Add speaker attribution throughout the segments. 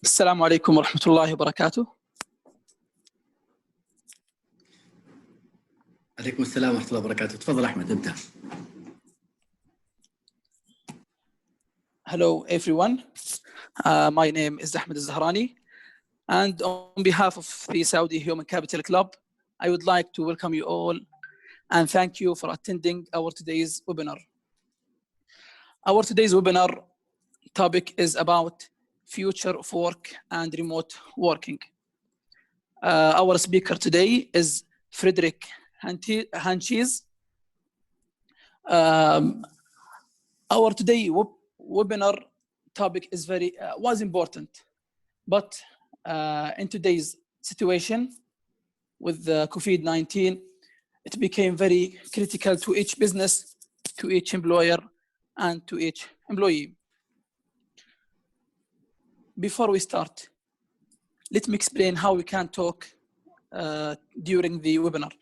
Speaker 1: السلام عليكم ورحمة الله وبركاته.
Speaker 2: عليكم السلام ورحمة الله وبركاته. تفضل أحمد ابدأ.
Speaker 1: Hello everyone. My name is Ahmed Al-Zahrani, and on behalf of the Saudi Human Capital Club, I would like to welcome you all and thank you for attending our today's webinar. Our today's webinar topic is about future of work and remote working. Our speaker today is Frederick Haentjens. Our today webinar topic is was important, but in today's situation with the COVID-19, it became very critical to each business, to each employer, and to each employee. Before we start, let me explain how we can talk during the webinar.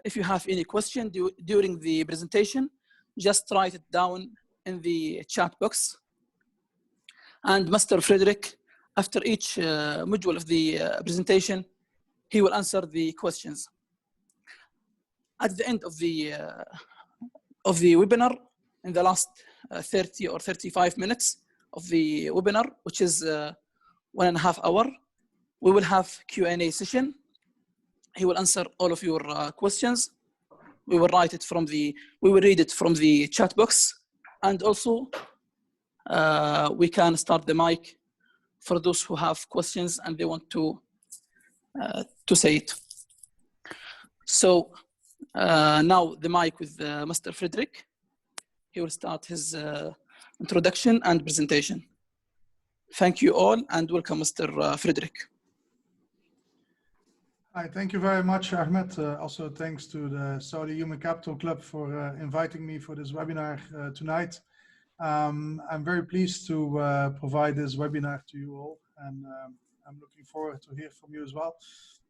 Speaker 1: If you have any question during the presentation, just write it down in the chat box. And Mr. Frederick, after each module of the presentation, he will answer the questions. At the end of the webinar, in the last 30 or 35 minutes of the webinar, which is 1.5 hours, we will have Q&A session. He will answer all of your questions. We will read it from the chat box, and also we can start the mic for those who have questions and they want to say it. So now the mic with Mr. Frederick. He will start his introduction and presentation. Thank you all and welcome, Mr. Frederick.
Speaker 3: Hi, thank you very much, Ahmed. Also, thanks to the Saudi Human Capital Club for inviting me for this webinar tonight. I'm very pleased to provide this webinar to you all, and I'm looking forward to hear from you as well.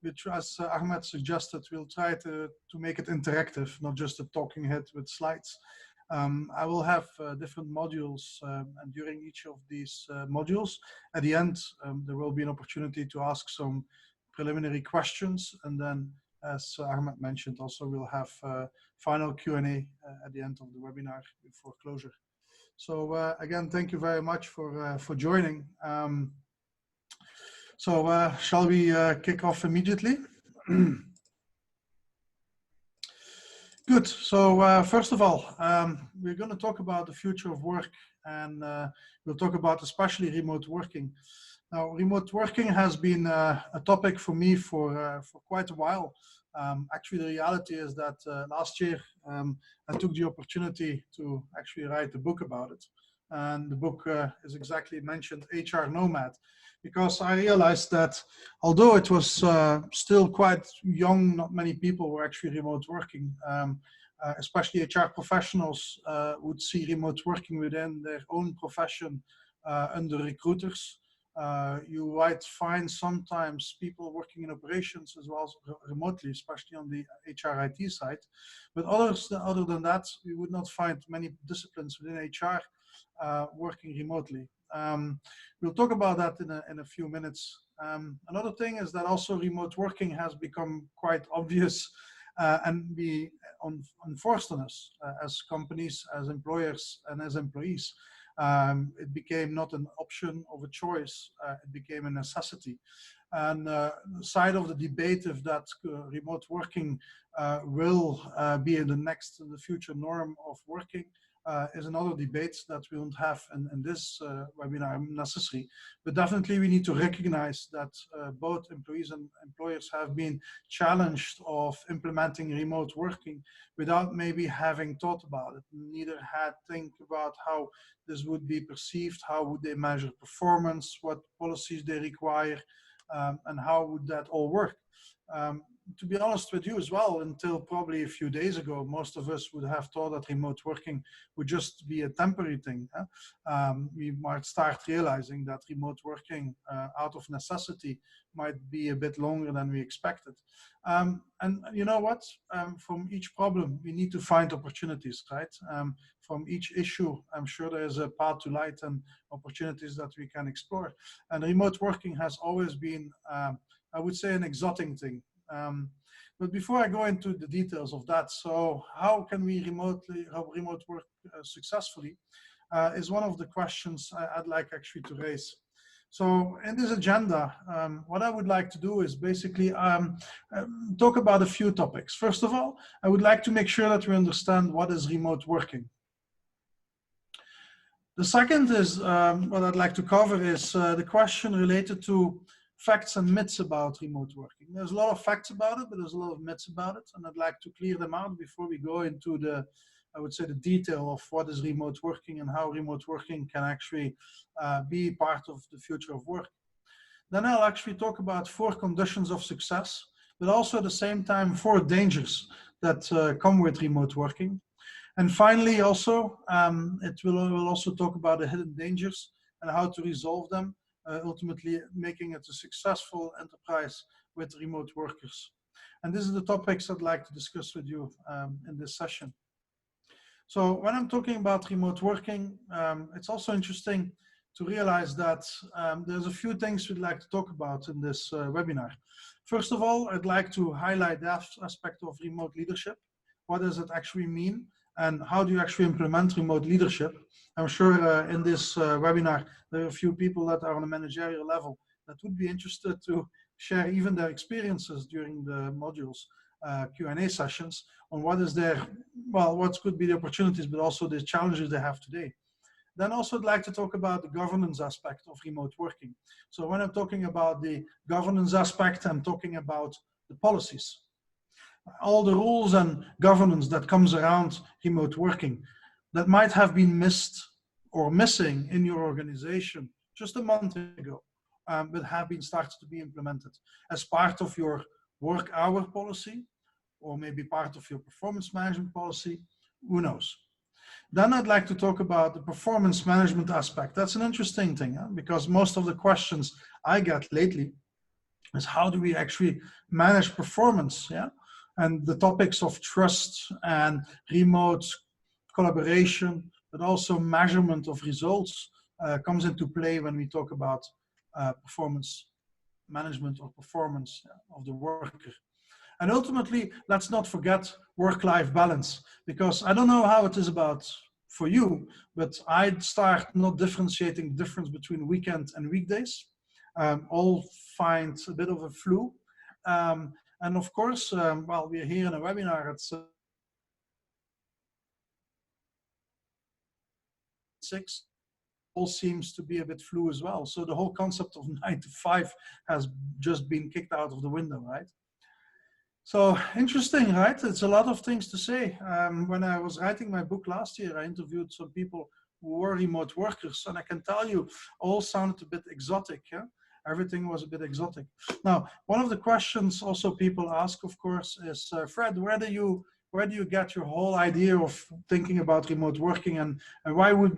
Speaker 3: Which, as Ahmed suggested, we'll try to make it interactive, not just a talking head with slides. I will have different modules, and during each of these modules, at the end, there will be an opportunity to ask some preliminary questions, and then, as Ahmed mentioned, also we'll have final Q&A at the end of the webinar before closure. So again, thank you very much for joining. Shall we kick off immediately? Good. So first of all, we're going to talk about the future of work, and we'll talk about especially remote working. Now, remote working has been a topic for me for quite a while. Actually, the reality is that last year I took the opportunity to actually write a book about it. And the book is exactly mentioned HR Nomad, because I realized that although it was still quite young, not many people were actually remote working. Especially HR professionals would see remote working within their own profession under recruiters. You might find sometimes people working in operations as well as remotely, especially on the HR IT side. But other than that, we would not find many disciplines within HR working remotely. We'll talk about that in a few minutes. Another thing is that also remote working has become quite obvious and be enforced on us as companies, as employers, and as employees. It became not an option of a choice, it became a necessity. And the side of the debate if that remote working will be in the future norm of working is another debate that we won't have in this webinar necessary. But definitely we need to recognize that both employees and employers have been challenged of implementing remote working without maybe having thought about it. Neither had think about how this would be perceived, how would they measure performance, what policies they require, and how would that all work? To be honest with you as well, until probably a few days ago, most of us would have thought that remote working would just be a temporary thing. We might start realizing that remote working out of necessity might be a bit longer than we expected. And you know what? From each problem, we need to find opportunities, right? From each issue, I'm sure there is a path to light and opportunities that we can explore. And remote working has always been, I would say, an exotic thing. But before I go into the details of that, so how can we remote work successfully is one of the questions I'd like actually to raise. So in this agenda, what I would like to do is basically talk about a few topics. First of all, I would like to make sure that we understand what is remote working. The second is, what I'd like to cover is the question related to facts and myths about remote working. There's a lot of facts about it, but there's a lot of myths about it, and I'd like to clear them out before we go into the, I would say, the detail of what is remote working and how remote working can actually be part of the future of work. Then I'll actually talk about 4 conditions of success, but also at the same time 4 dangers that come with remote working. And finally, also, we'll also talk about the hidden dangers and how to resolve them, ultimately making it a successful enterprise with remote workers. And these are the topics I'd like to discuss with you in this session. So when I'm talking about remote working, it's also interesting to realize that there's a few things we'd like to talk about in this webinar. First of all, I'd like to highlight the aspect of remote leadership. What does it actually mean? And how do you actually implement remote leadership? I'm sure in this webinar, there are a few people that are on a managerial level that would be interested to share even their experiences during the modules Q&A sessions on what is their, well, what could be the opportunities, but also the challenges they have today. Then also I'd like to talk about the governance aspect of remote working. So when I'm talking about the governance aspect, I'm talking about the policies. All the rules and governance that comes around remote working that might have been missed or missing in your organization just a month ago, but have been started to be implemented as part of your work hour policy, or maybe part of your performance management policy, who knows. Then I'd like to talk about the performance management aspect. That's an interesting thing, because most of the questions I get lately is how do we actually manage performance, and the topics of trust and remote collaboration, but also measurement of results comes into play when we talk about performance management or performance of the worker. And ultimately, let's not forget work-life balance, because I don't know how it is about for you, but I'd start not differentiating the difference between weekend and weekdays. All find a bit of a flu. And of course, well, we're here in a webinar at 6. All seems to be a bit flu as well. So the whole concept of 9 to 5 has just been kicked out of the window, right? So interesting, right? It's a lot of things to say. When I was writing my book last year, I interviewed some people who were remote workers, and I can tell you, all sounded a bit exotic. Everything was a bit exotic. Now, one of the questions also people ask, of course, is, Fred, where do you get your whole idea of thinking about remote working, and why would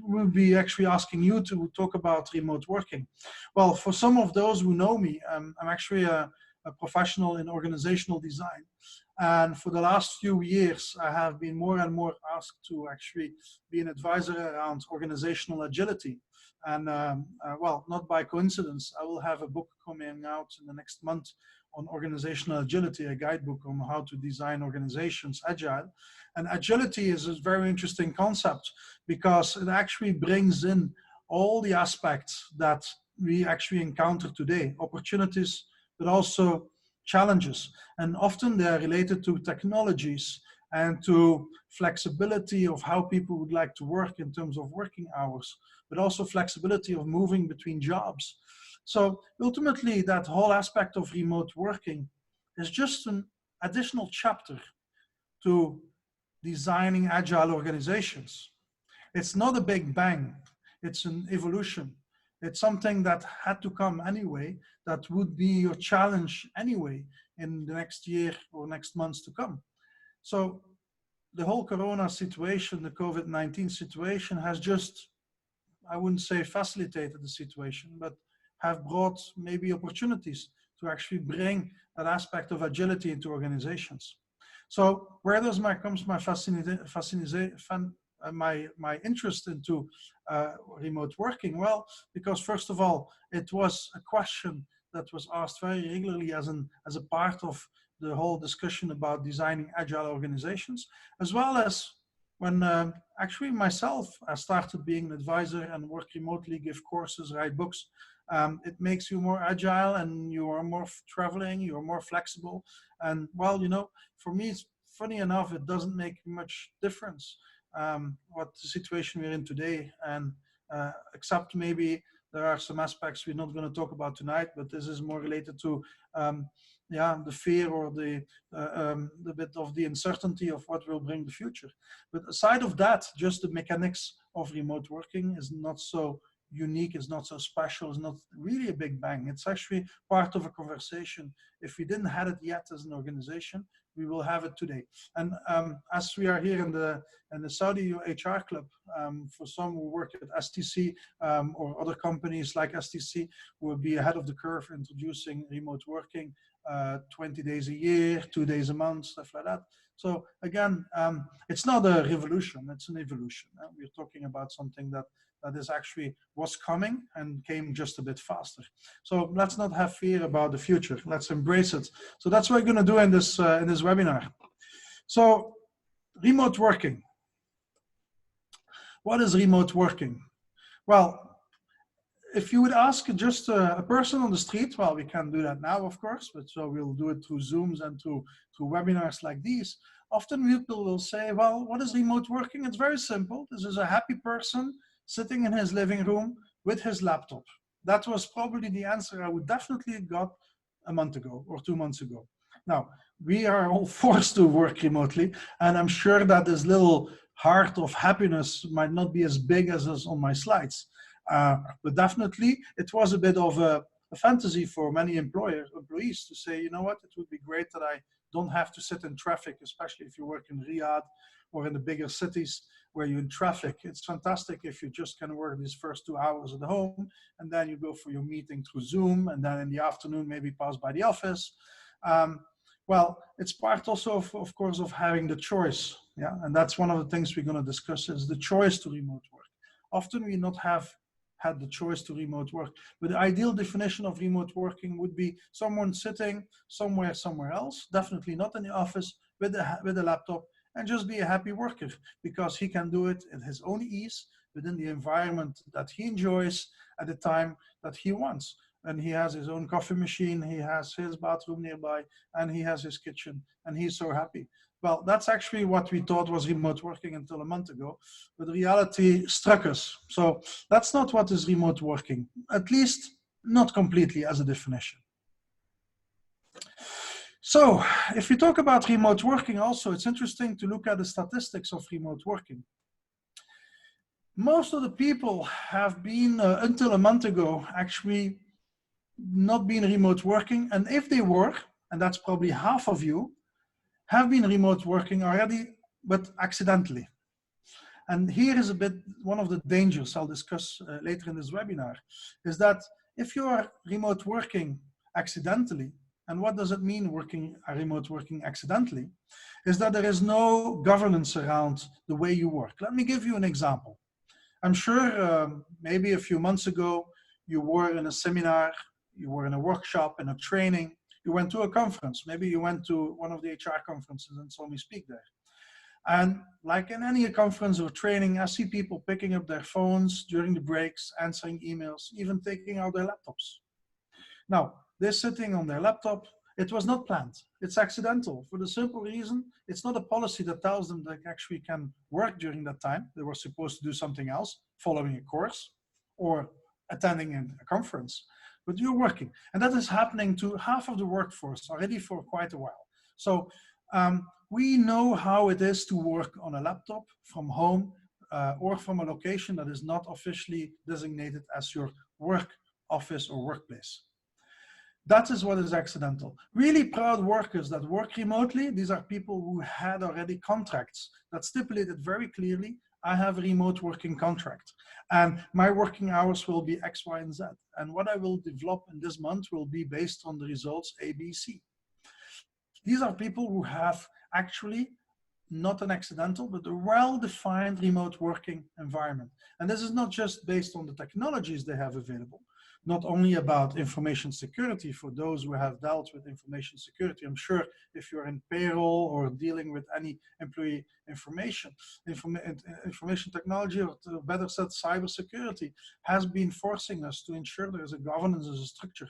Speaker 3: we'll be actually asking you to talk about remote working? Well, for some of those who know me, I'm actually a professional in organizational design. And for the last few years, I have been more and more asked to actually be an advisor around organizational agility. And well, not by coincidence, I will have a book coming out in the next month on organizational agility, a guidebook on how to design organizations agile. And agility is a very interesting concept because it actually brings in all the aspects that we actually encounter today, opportunities, but also challenges. And often they're related to technologies and to flexibility of how people would like to work in terms of working hours, but also flexibility of moving between jobs. So ultimately, that whole aspect of remote working is just an additional chapter to designing agile organizations. It's not a big bang, it's an evolution. It's something that had to come anyway, that would be your challenge anyway in the next year or next months to come. So the whole Corona situation, the COVID-19 situation has just, I wouldn't say facilitated the situation, but have brought maybe opportunities to actually bring that aspect of agility into organizations. So where does my my interest into remote working? Well, because first of all, it was a question that was asked very regularly as a part of the whole discussion about designing agile organizations, as well as when actually myself, I started being an advisor and work remotely, give courses, write books. It makes you more agile and you are more traveling, you're more flexible. And well, you know, for me, it's funny enough, it doesn't make much difference what the situation we're in today. And except maybe there are some aspects we're not going to talk about tonight, but this is more related to yeah, the fear or the bit of the uncertainty of what will bring the future. But aside of that, just the mechanics of remote working is not so unique, it's not so special, it's not really a big bang. It's actually part of a conversation. If we didn't have it yet as an organization, we will have it today. And as we are here in the Saudi HR club, for some who work at STC or other companies like STC, will be ahead of the curve introducing remote working 20 days a year, 2 days a month, stuff like that. So again, it's not a revolution, it's an evolution. We're talking about something that is actually was coming and came just a bit faster. So let's not have fear about the future. Let's embrace it. So that's what we're going to do in this webinar. So remote working. What is remote working? Well, if you would ask just a person on the street, well, we can't do that now, of course, but so we'll do it through Zooms and through webinars like these. Often people will say, well, what is remote working? It's very simple. This is a happy person sitting in his living room with his laptop. That was probably the answer I would definitely got a month ago or 2 months ago. Now, we are all forced to work remotely, and I'm sure that this little heart of happiness might not be as big as is on my slides. But definitely, it was a bit of a fantasy for many employees to say, you know what, it would be great that I don't have to sit in traffic, especially if you work in Riyadh or in the bigger cities where you're in traffic. It's fantastic if you just can work these first 2 hours at home, and then you go for your meeting through Zoom, and then in the afternoon maybe pass by the office. Well, it's part also, of course, of having the choice. Yeah, and that's one of the things we're going to discuss is the choice to remote work. Often we not have had the choice to remote work, but the ideal definition of remote working would be someone sitting somewhere else, definitely not in the office, with a laptop, and just be a happy worker because he can do it at his own ease within the environment that he enjoys at the time that he wants. And he has his own coffee machine, he has his bathroom nearby, and he has his kitchen, and he's so happy. Well, that's actually what we thought was remote working until a month ago, but reality struck us. So that's not what is remote working, at least not completely as a definition. So if we talk about remote working also, it's interesting to look at the statistics of remote working. Most of the people have been, until a month ago, actually not been remote working. And if they were, and that's probably half of you, have been remote working already, but accidentally. And here is a bit, one of the dangers I'll discuss later in this webinar, is that if you are remote working accidentally, and what does it mean remote working accidentally, is that there is no governance around the way you work. Let me give you an example. I'm sure maybe a few months ago, you were in a seminar, you were in a workshop, in a training, you went to a conference, maybe you went to one of the HR conferences and saw me speak there. And like in any conference or training, I see people picking up their phones during the breaks, answering emails, even taking out their laptops. Now, they're sitting on their laptop. It was not planned. It's accidental for the simple reason, it's not a policy that tells them they actually can work during that time. They were supposed to do something else, following a course or attending a conference. But you're working. And that is happening to half of the workforce already for quite a while. So we know how it is to work on a laptop from home or from a location that is not officially designated as your work office or workplace. That is what is accidental. Really proud workers that work remotely, these are people who had already contracts that stipulated very clearly, I have a remote working contract and my working hours will be X, Y, and Z. And what I will develop in this month will be based on the results A, B, C. These are people who have actually not an accidental, but a well-defined remote working environment. And this is not just based on the technologies they have available, not only about information security for those who have dealt with information security. I'm sure if you're in payroll or dealing with any employee information technology, or better said, cybersecurity, has been forcing us to ensure there is a governance as a structure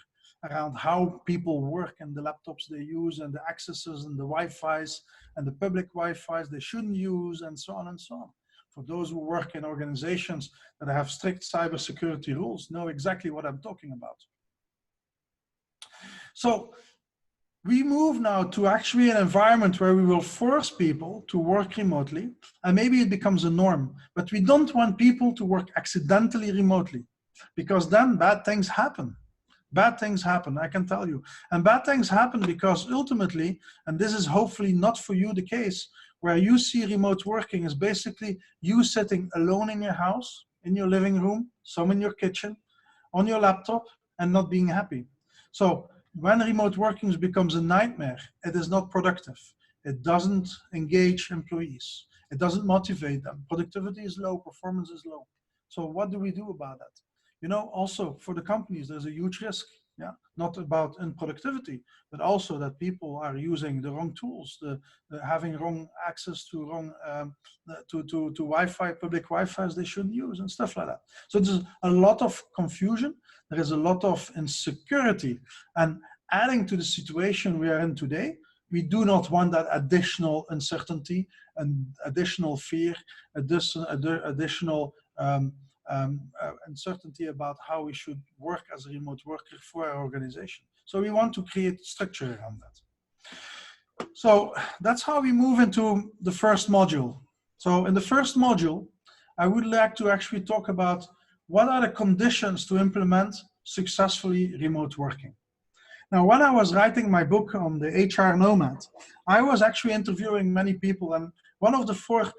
Speaker 3: around how people work and the laptops they use and the accesses and the Wi-Fi's and the public Wi-Fi's they shouldn't use and so on and so on. For those who work in organizations that have strict cybersecurity rules, know exactly what I'm talking about. So we move now to actually an environment where we will force people to work remotely, and maybe it becomes a norm, but we don't want people to work accidentally remotely, because then bad things happen. Bad things happen, I can tell you. And bad things happen because ultimately, and this is hopefully not for you the case, where you see remote working is basically you sitting alone in your house, in your living room, some in your kitchen, on your laptop, and not being happy. So when remote working becomes a nightmare, it is not productive. It doesn't engage employees. It doesn't motivate them. Productivity is low, performance is low. So what do we do about that? You know, also for the companies, there's a huge risk. Yeah, not about unproductivity, but also that people are using the wrong tools, having wrong access to wrong to Wi-Fi, public Wi-Fi's they shouldn't use, and stuff like that. So there's a lot of confusion. There is a lot of insecurity, and adding to the situation we are in today, we do not want that additional uncertainty and additional fear, additional uncertainty about how we should work as a remote worker for our organization. So we want to create structure around that. So that's how we move into the first module. So in the first module, I would like to actually talk about what are the conditions to implement successfully remote working. Now, when I was writing my book on the HR nomad, I was actually interviewing many people, and one of the 4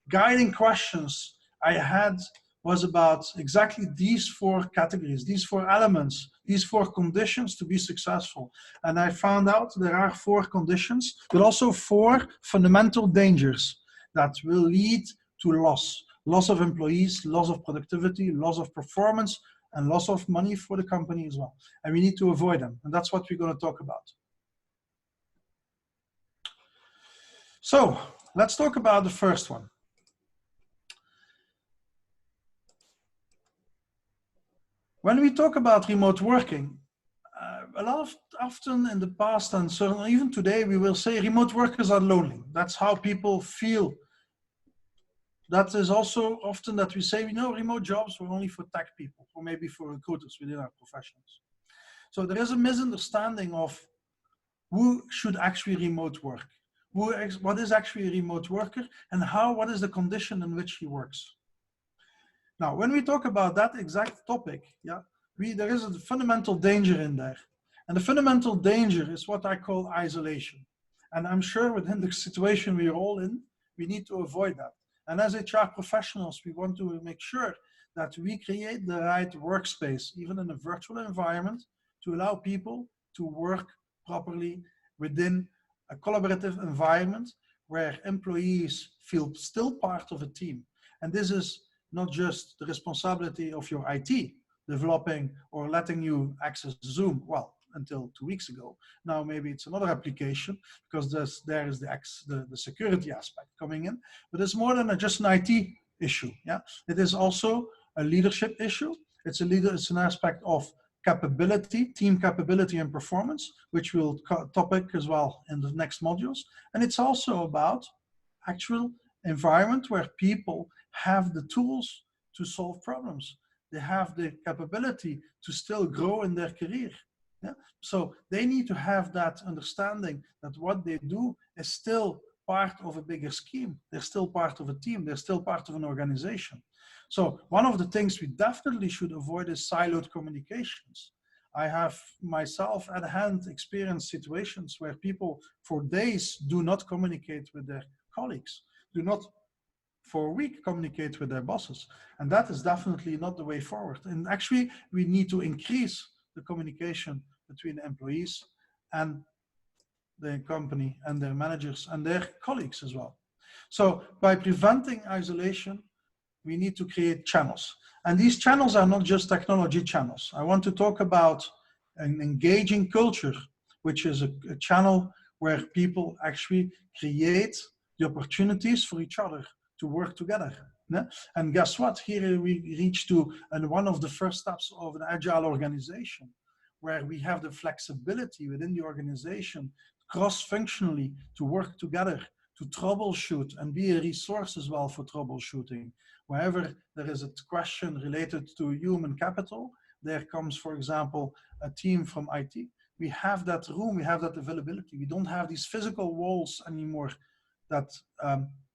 Speaker 3: guiding questions I had was about exactly these 4 categories, these 4 elements, these 4 conditions to be successful. And I found out there are 4 conditions, but also 4 fundamental dangers that will lead to loss. Loss of employees, loss of productivity, loss of performance, and loss of money for the company as well. And we need to avoid them. And that's what we're going to talk about. So let's talk about the first one. When we talk about remote working, often in the past and certainly even today, we will say remote workers are lonely. That's how people feel. That is also often that we say, you know, remote jobs were only for tech people or maybe for recruiters within our professions. So there is a misunderstanding of who should actually remote work, what is actually a remote worker, and what is the condition in which he works. Now, when we talk about that exact topic, there is a fundamental danger in there. And the fundamental danger is what I call isolation. And I'm sure within the situation we're all in, we need to avoid that. And as HR professionals, we want to make sure that we create the right workspace, even in a virtual environment, to allow people to work properly within a collaborative environment where employees feel still part of a team. And this is not just the responsibility of your IT developing or letting you access Zoom, well, until 2 weeks ago. Now maybe it's another application because there is the security aspect coming in, but it's more than just an IT issue. Yeah, it is also a leadership issue. It's an aspect of capability, team capability and performance, which we'll topic as well in the next modules. And it's also about actual environment where people have the tools to solve problems. They have the capability to still grow in their career. Yeah? So they need to have that understanding that what they do is still part of a bigger scheme. They're still part of a team. They're still part of an organization. So one of the things we definitely should avoid is siloed communications. I have myself at hand experienced situations where people for days do not communicate with their colleagues, do not for a week communicate with their bosses. And that is definitely not the way forward. And actually, we need to increase the communication between the employees and the company and their managers and their colleagues as well. So by preventing isolation, we need to create channels. And these channels are not just technology channels. I want to talk about an engaging culture, which is a channel where people actually create the opportunities for each other to work together. And guess what? Here we reach to one of the first steps of an agile organization, where we have the flexibility within the organization cross-functionally to work together, to troubleshoot and be a resource as well for troubleshooting. Wherever there is a question related to human capital, there comes, for example, a team from IT. We have that room, we have that availability. We don't have these physical walls anymore that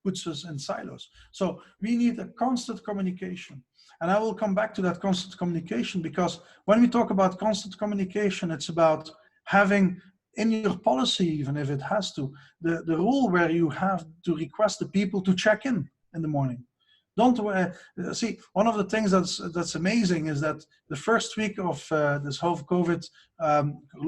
Speaker 3: puts us in silos. So we need a constant communication. And I will come back to that constant communication, because when we talk about constant communication, it's about having in your policy, even if it has to, the rule where you have to request the people to check in the morning. Don't see, one of the things that's amazing is that the first week of this whole COVID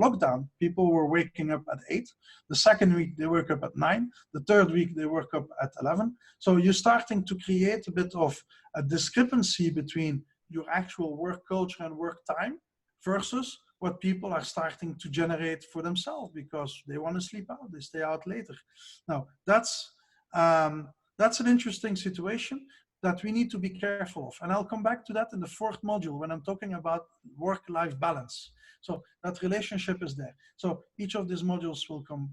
Speaker 3: lockdown, people were waking up at 8. The second week they woke up at 9. The third week they woke up at 11. So you're starting to create a bit of a discrepancy between your actual work culture and work time versus what people are starting to generate for themselves because they want to sleep out, they stay out later. Now that's an interesting situation that we need to be careful of. And I'll come back to that in the 4th module when I'm talking about work-life balance. So that relationship is there. So each of these modules will come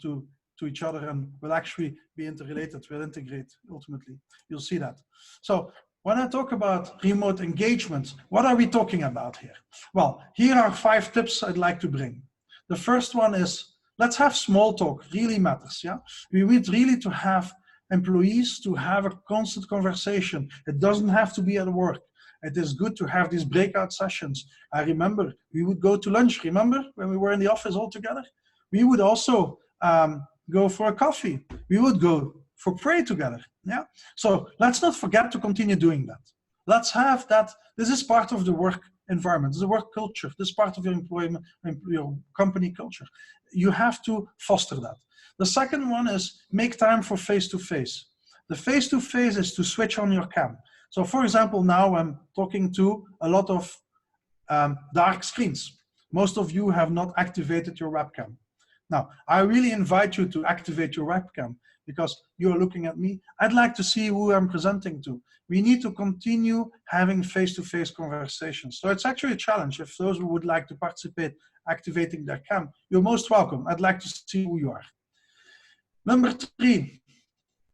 Speaker 3: to each other and will actually be interrelated, will integrate ultimately. You'll see that. So when I talk about remote engagement, what are we talking about here? Well, here are 5 tips I'd like to bring. The first one is, let's have small talk, really matters, yeah? We need really to have employees to have a constant conversation. It doesn't have to be at work. It is good to have these breakout sessions. I remember we would go to lunch, remember when we were in the office all together? We would also go for a coffee. We would go for pray together, yeah? So let's not forget to continue doing that. Let's have that. This is part of the work environment, this is a work culture, this is part of your employment, your company culture. You have to foster that. The second one is make time for face-to-face. The face-to-face is to switch on your cam. So for example, now I'm talking to a lot of dark screens. Most of you have not activated your webcam. Now, I really invite you to activate your webcam because you're looking at me. I'd like to see who I'm presenting to. We need to continue having face-to-face conversations. So it's actually a challenge. If those who would like to participate, activating their cam, you're most welcome. I'd like to see who you are. Number 3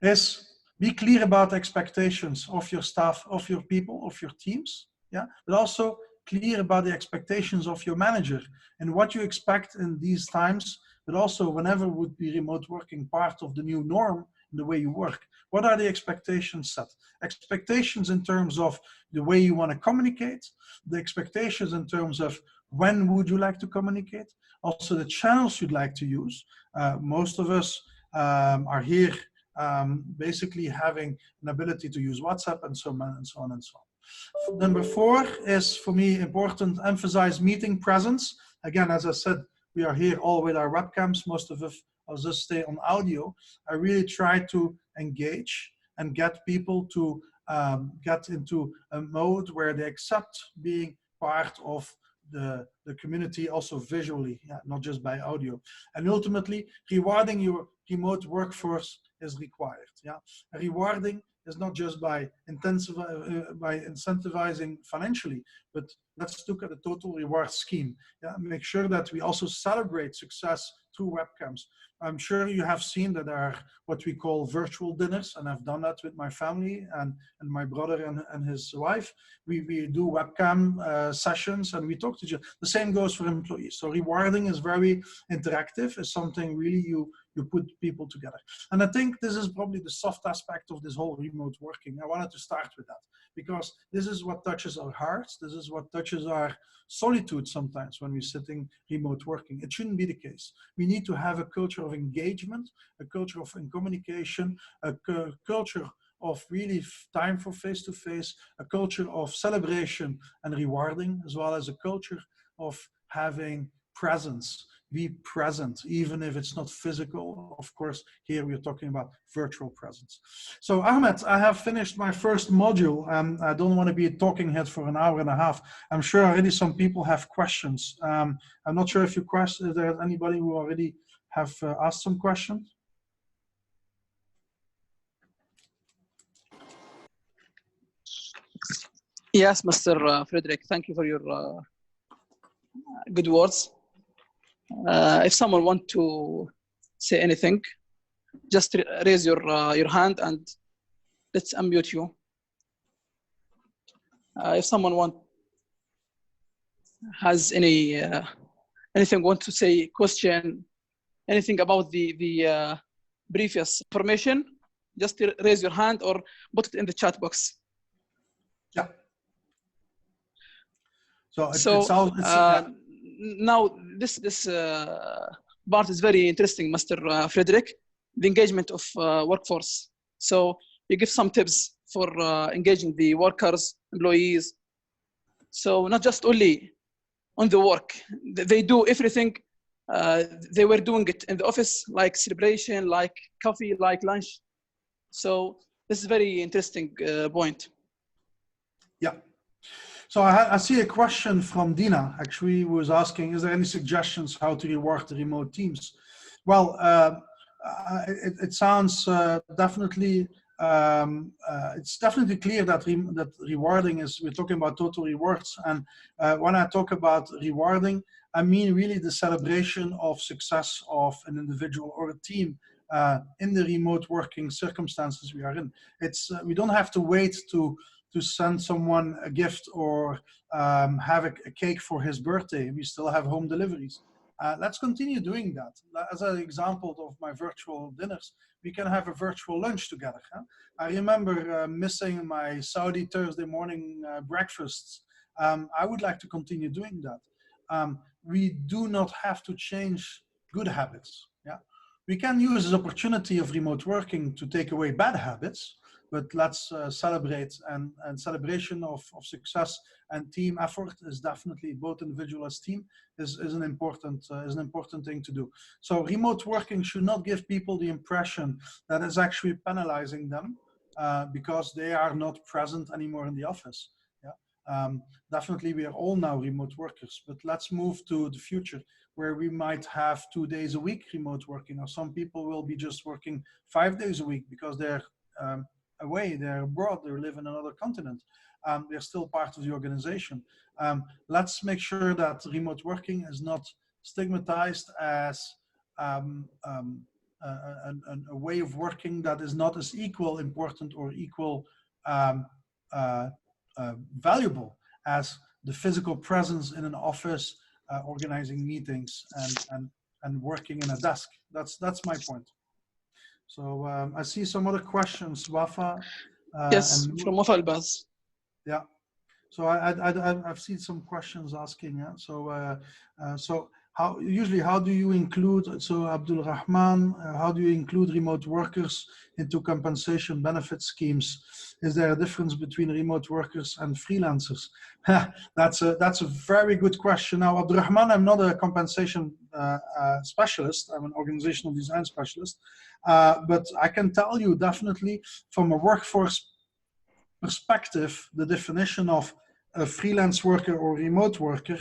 Speaker 3: is be clear about expectations of your staff, of your people, of your teams, yeah? But also clear about the expectations of your manager and what you expect in these times, but also whenever would be remote working part of the new norm in the way you work. What are the expectations set? Expectations in terms of the way you want to communicate, the expectations in terms of when would you like to communicate, also the channels you'd like to use. Most of us are here basically having an ability to use WhatsApp and so on and so on and so on. Number 4 is for me important, emphasize meeting presence. Again, as I said, we are here all with our webcams. Most of us just stay on audio. I really try to engage and get people to get into a mode where they accept being part of the community also visually, yeah, not just by audio. And ultimately, rewarding your remote workforce is required. Yeah, rewarding is not just by incentivizing financially, but let's look at the total reward scheme. Yeah, make sure that we also celebrate success through webcams. I'm sure you have seen that there are what we call virtual dinners, and I've done that with my family and my brother and his wife. We do webcam sessions and we talk to each other. The same goes for employees. So rewarding is very interactive. It's something really you put people together. And I think this is probably the soft aspect of this whole remote working. I wanted to start with that because this is what touches our hearts. This is what touches our solitude sometimes when we're sitting remote working. It shouldn't be the case. We need to have a culture of engagement, a culture of communication, a culture of really time for face-to-face, a culture of celebration and rewarding, as well as a culture of having presence. Be present, even if it's not physical. Of course, here we're talking about virtual presence. So Ahmed, I have finished my first module. I don't want to be a talking head for an hour and a half. I'm sure already some people have questions. I'm not sure if there's anybody who already have asked some questions.
Speaker 1: Yes, Mr. Frederick, thank you for your good words. If someone wants to say anything, just raise your hand and let's unmute you. If someone has anything want to say, question, anything about the previous information, just raise your hand or put it in the chat box.
Speaker 3: Yeah. So
Speaker 1: now this part is very interesting, Mr. Frederick, the engagement of workforce. So you give some tips for engaging the workers, employees. So not just only on the work, they do everything. They were doing it in the office, like celebration, like coffee, like lunch. So this is very interesting point.
Speaker 3: Yeah. So I see a question from Dina, actually, who was asking, is there any suggestions how to reward the remote teams? Well, it sounds definitely, it's definitely clear that rewarding is, we're talking about total rewards. And when I talk about rewarding, I mean really the celebration of success of an individual or a team in the remote working circumstances we are in. We don't have to wait to send someone a gift or have a cake for his birthday. We still have home deliveries. Let's continue doing that. As an example of my virtual dinners, we can have a virtual lunch together. Huh? I remember missing my Saudi Thursday morning breakfasts. I would like to continue doing that. We do not have to change good habits. Yeah? We can use this opportunity of remote working to take away bad habits, but let's celebrate, and celebration of success and team effort is definitely, both individual as team, is an important thing to do. So remote working should not give people the impression that it's actually penalizing them because they are not present anymore in the office. Yeah, definitely we are all now remote workers, but let's move to the future where we might have 2 days a week remote working, or some people will be just working 5 days a week because they're away, they're abroad, they live in another continent. They're still part of the organization. Let's make sure that remote working is not stigmatized as a way of working that is not as equal important or equal valuable as the physical presence in an office, organizing meetings and working in a desk. That's my point. So I see some other questions, Wafa.
Speaker 1: Yes, from Wafa Albaz.
Speaker 3: Yeah. So I've seen some questions asking. Yeah? So how do you include? So Abdul Rahman, how do you include remote workers into compensation benefit schemes? Is there a difference between remote workers and freelancers? That's a very good question. Now, Abdul Rahman, I'm not a compensation specialist. I'm an organizational design specialist. But I can tell you definitely from a workforce perspective, the definition of a freelance worker or remote worker,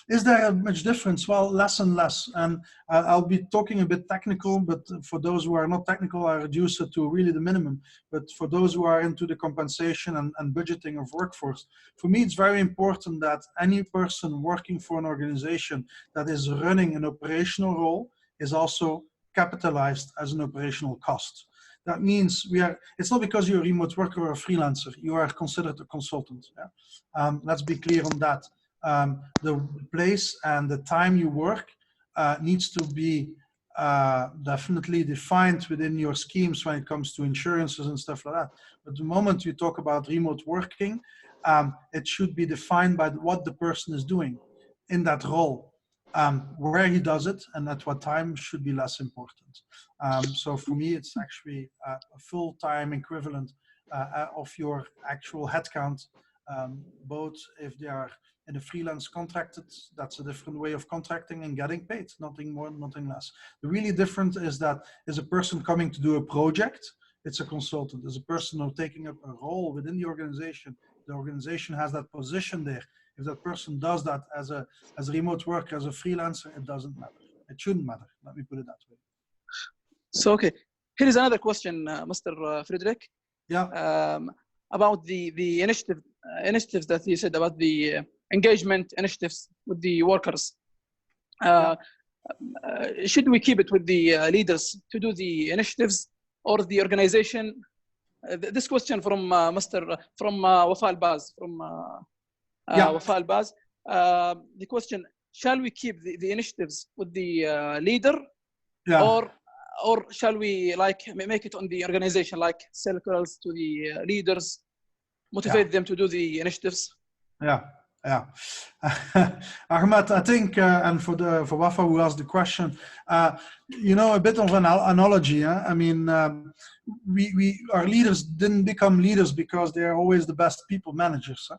Speaker 3: is there much difference? Well, less and less. And I'll be talking a bit technical, but for those who are not technical, I reduce it to really the minimum. But for those who are into the compensation and budgeting of workforce, for me, it's very important that any person working for an organization that is running an operational role is also capitalized as an operational cost. That means it's not because you're a remote worker or a freelancer, you are considered a consultant. Yeah? Let's be clear on that. The place and the time you work needs to be definitely defined within your schemes when it comes to insurances and stuff like that. But the moment you talk about remote working, it should be defined by what the person is doing in that role. Where he does it and at what time should be less important. So for me, it's actually a full-time equivalent of your actual headcount, both if they are in a freelance contracted, that's a different way of contracting and getting paid, nothing more, nothing less. The really different is that is a person coming to do a project, it's a consultant. As a person who's taking up a role within the organization has that position there. If that person does that as a remote worker, as a freelancer, it doesn't matter. It shouldn't matter. Let me put it that way.
Speaker 1: So, okay. Here is another question, Mr. Frederick.
Speaker 3: Yeah.
Speaker 1: About the initiatives that you said about the engagement initiatives with the workers. Should we keep it with the leaders to do the initiatives or the organization? This question from Wafa Al-Baz, Wafa Al-Baz. The question: shall we keep the initiatives with the leader, or shall we make it on the organization, like circles to the leaders, motivate them to do the initiatives?
Speaker 3: Yeah. Ahmed, I think, and for Wafa who asked the question, a bit of an analogy. I mean, our leaders didn't become leaders because they're always the best people managers.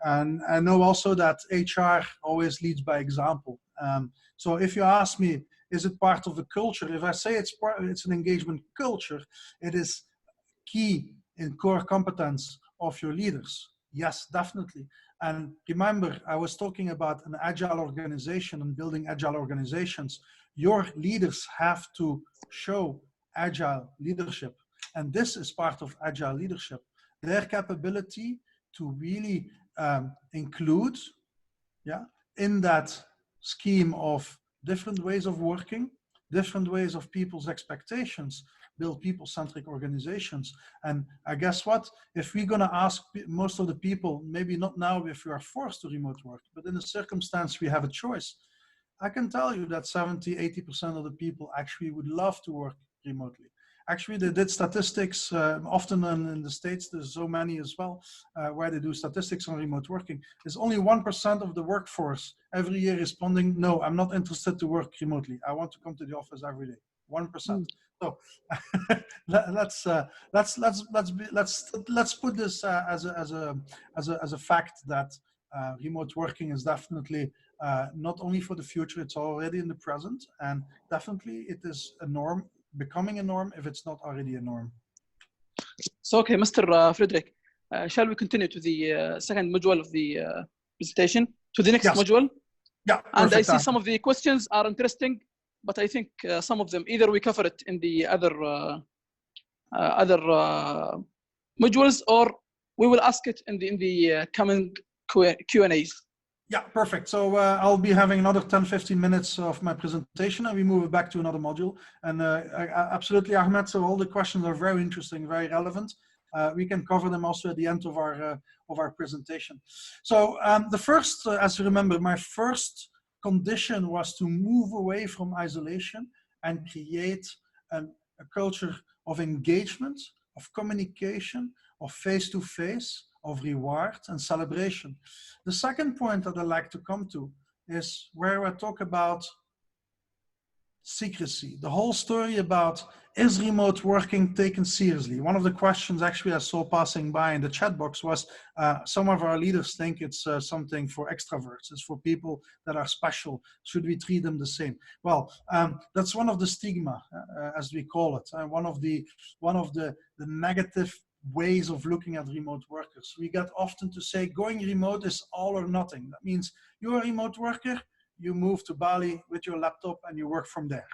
Speaker 3: And I know also that HR always leads by example. So if you ask me, is it part of the culture? If I say it's an engagement culture, it is key in core competence of your leaders. Yes, definitely. And remember, I was talking about an agile organization and building agile organizations. Your leaders have to show agile leadership. And this is part of agile leadership. Their capability to really include in that scheme of different ways of working, different ways of people's expectations, build people-centric organizations. And I guess what? If we're going to ask most of the people, maybe not now if we are forced to remote work, but in a circumstance we have a choice, I can tell you that 70–80% of the people actually would love to work remotely. Actually, they did statistics, often in the States, there's so many as well, where they do statistics on remote working. There's only 1% of the workforce every year responding, no, I'm not interested to work remotely. I want to come to the office every day. 1%. So let's put this as a fact that remote working is definitely not only for the future, it's already in the present, and definitely it is a norm, becoming a norm if it's not already a norm.
Speaker 1: So, okay, Mr. Frederick, shall we continue to the second module of the presentation, to the next module?
Speaker 3: Yeah.
Speaker 1: And I see some of the questions are interesting, but I think some of them either we cover it in the other modules, or we will ask it in the coming Q&As.
Speaker 3: Yeah, perfect. So I'll be having another 10–15 minutes of my presentation, and we move it back to another module. And absolutely, Ahmed. So all the questions are very interesting, very relevant. We can cover them also at the end of our presentation. So the first, as you remember, my first condition was to move away from isolation and create a culture of engagement, of communication, of face-to-face, of reward and celebration. The second point that I'd like to come to is where I talk about secrecy, the whole story about, is remote working taken seriously? One of the questions actually I saw passing by in the chat box was, some of our leaders think it's something for extroverts, it's for people that are special, should we treat them the same? Well, that's one of the stigma, as we call it, one of the negative ways of looking at remote workers. We get often to say going remote is all or nothing. That means you're a remote worker, you move to Bali with your laptop and you work from there.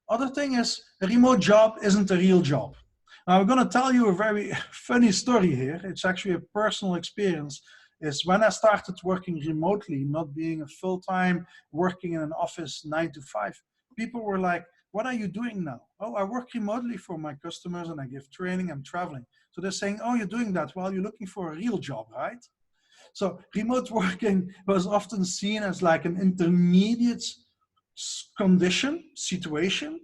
Speaker 3: Other thing is, a remote job isn't a real job. Now I'm going to tell you a very funny story here. It's actually a personal experience. Is when I started working remotely, not being a full-time working in an office 9 to 5, people were like, what are you doing now? Oh, I work remotely for my customers and I give training, I'm traveling. So they're saying, oh, you're doing that while you're looking for a real job, right? So remote working was often seen as like an intermediate situation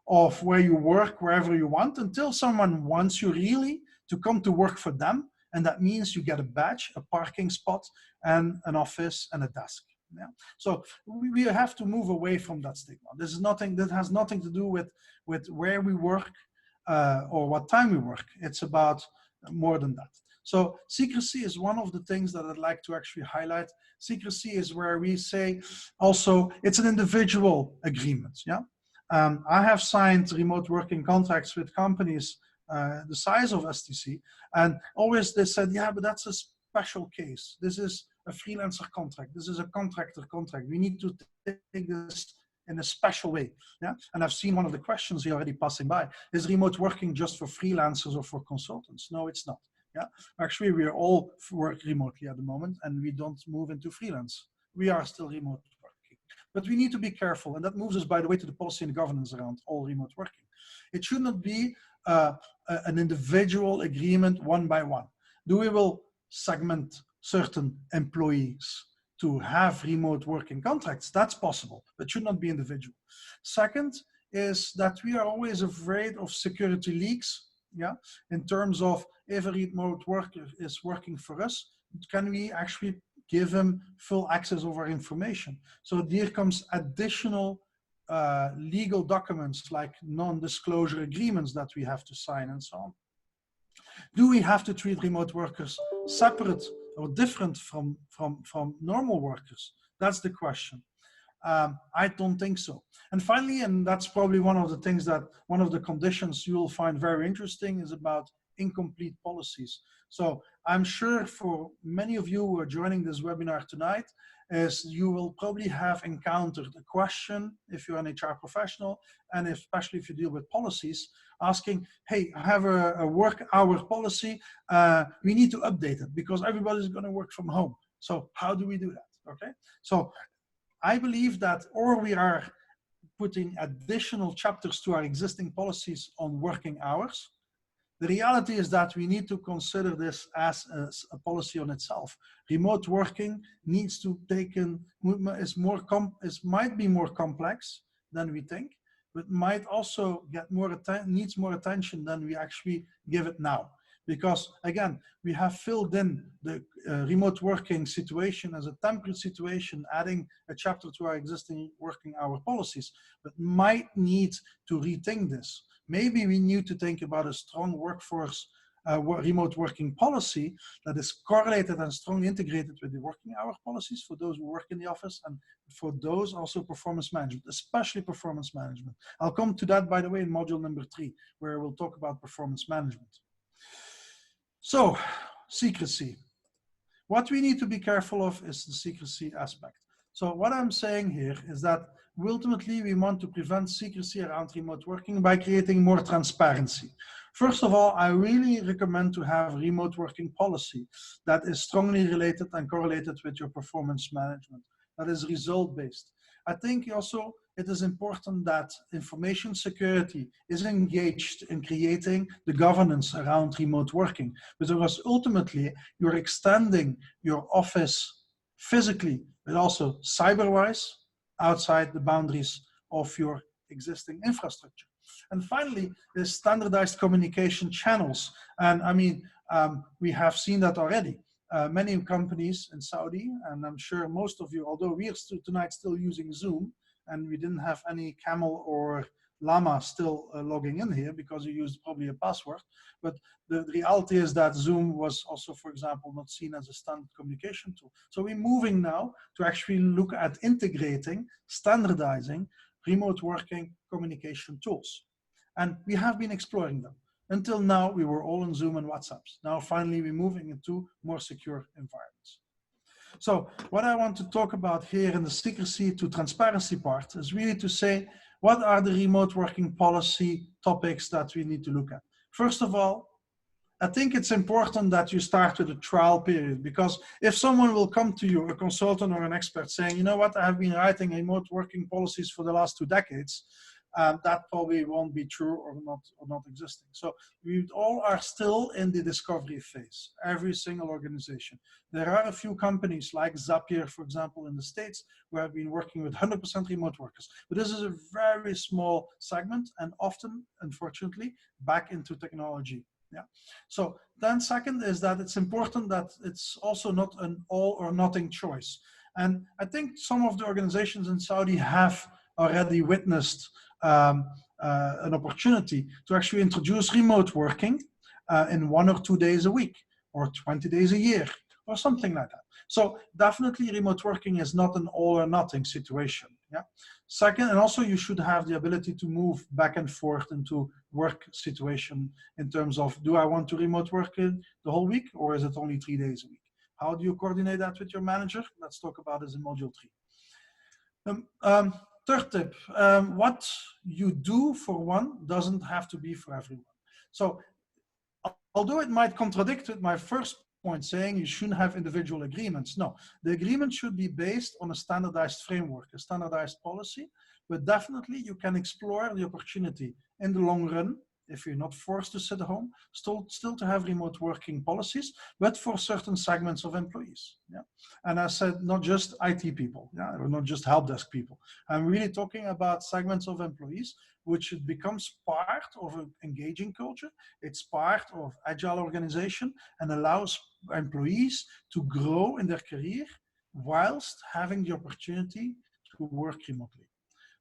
Speaker 3: of where you work wherever you want until someone wants you really to come to work for them. And that means you get a badge, a parking spot, and an office and a desk. Yeah. So we have to move away from that stigma. This is nothing that has nothing to do with where we work or what time we work. It's about more than that. So secrecy is one of the things that I'd like to actually highlight. Secrecy is where we say also it's an individual agreement. Yeah. I have signed remote working contracts with companies the size of STC, and always they said, yeah, but that's a special case. This is a freelancer contract. This is a contractor contract. We need to take this in a special way. Yeah. And I've seen one of the questions here already passing by. Is remote working just for freelancers or for consultants? No, it's not. Yeah. Actually, we are all work remotely at the moment, and we don't move into freelance. We are still remote working. But we need to be careful. And that moves us, by the way, to the policy and governance around all remote working. It should not be an individual agreement one by one. We will segment certain employees to have remote working contracts. That's possible, but should not be individual. Second is that we are always afraid of security leaks. Yeah, in terms of if a remote worker is working for us, can we actually give him full access over information? So there comes additional legal documents like non-disclosure agreements that we have to sign and so on. Do we have to treat remote workers separate or different from normal workers? That's the question. I don't think so. And finally, and that's probably one of the things that, one of the conditions you will find very interesting is about incomplete policies. So I'm sure for many of you who are joining this webinar tonight, is you will probably have encountered a question if you're an HR professional, and especially if you deal with policies, asking, hey, I have a work hour policy, we need to update it because everybody's going to work from home. So how do we do that? Okay, so I believe that, or we are putting additional chapters to our existing policies on working hours. The reality is that we need to consider this as a policy on itself. Remote working needs to take in, might be more complex than we think, but might also get more needs more attention than we actually give it now. Because again, we have filled in the remote working situation as a temporary situation, adding a chapter to our existing working hour policies, but might need to rethink this. Maybe we need to think about a strong workforce remote working policy that is correlated and strongly integrated with the working hour policies for those who work in the office, and for those also performance management, especially performance management. I'll come to that, by the way, in module number 3, where we'll talk about performance management. So, secrecy. What we need to be careful of is the secrecy aspect. So what I'm saying here is that ultimately we want to prevent secrecy around remote working by creating more transparency. First of all, I really recommend to have a remote working policy that is strongly related and correlated with your performance management, that is result-based. I think also it is important that information security is engaged in creating the governance around remote working, because ultimately you're extending your office physically, but also cyber-wise outside the boundaries of your existing infrastructure. And finally, the standardized communication channels. And I mean, we have seen that already. Many companies in Saudi, and I'm sure most of you, although we are tonight still using Zoom, and we didn't have any Camel or Llama still logging in here because you used probably a password. But the reality is that Zoom was also, for example, not seen as a standard communication tool. So we're moving now to actually look at integrating, standardizing remote working communication tools. And we have been exploring them. Until now, we were all on Zoom and WhatsApps. Now, finally, we're moving into more secure environments. So what I want to talk about here in the secrecy to transparency part is really to say, what are the remote working policy topics that we need to look at? First of all, I think it's important that you start with a trial period, because if someone will come to you, a consultant or an expert, saying, you know what, I have been writing remote working policies for the last 2 decades, that probably won't be true or not existing. So we all are still in the discovery phase, every single organization. There are a few companies like Zapier, for example, in the States, who have been working with 100% remote workers. But this is a very small segment, and often, unfortunately, back into technology. Yeah. So then second is that it's important that it's also not an all or nothing choice. And I think some of the organizations in Saudi have already witnessed an opportunity to actually introduce remote working in 1 or 2 days a week, or 20 days a year, or something like that. So definitely remote working is not an all or nothing situation. Yeah. Second, and also you should have the ability to move back and forth into work situation in terms of, do I want to remote work the whole week, or is it only 3 days a week? How do you coordinate that with your manager? Let's talk about this in module 3. Third tip, what you do for one doesn't have to be for everyone. So although it might contradict with my first point saying you shouldn't have individual agreements, no, the agreement should be based on a standardized framework, a standardized policy, but definitely you can explore the opportunity in the long run, if you're not forced to sit home, still to have remote working policies, but for certain segments of employees. Yeah. And I said, not just IT people, yeah, or not just help desk people. I'm really talking about segments of employees, which it becomes part of an engaging culture. It's part of agile organization and allows employees to grow in their career whilst having the opportunity to work remotely.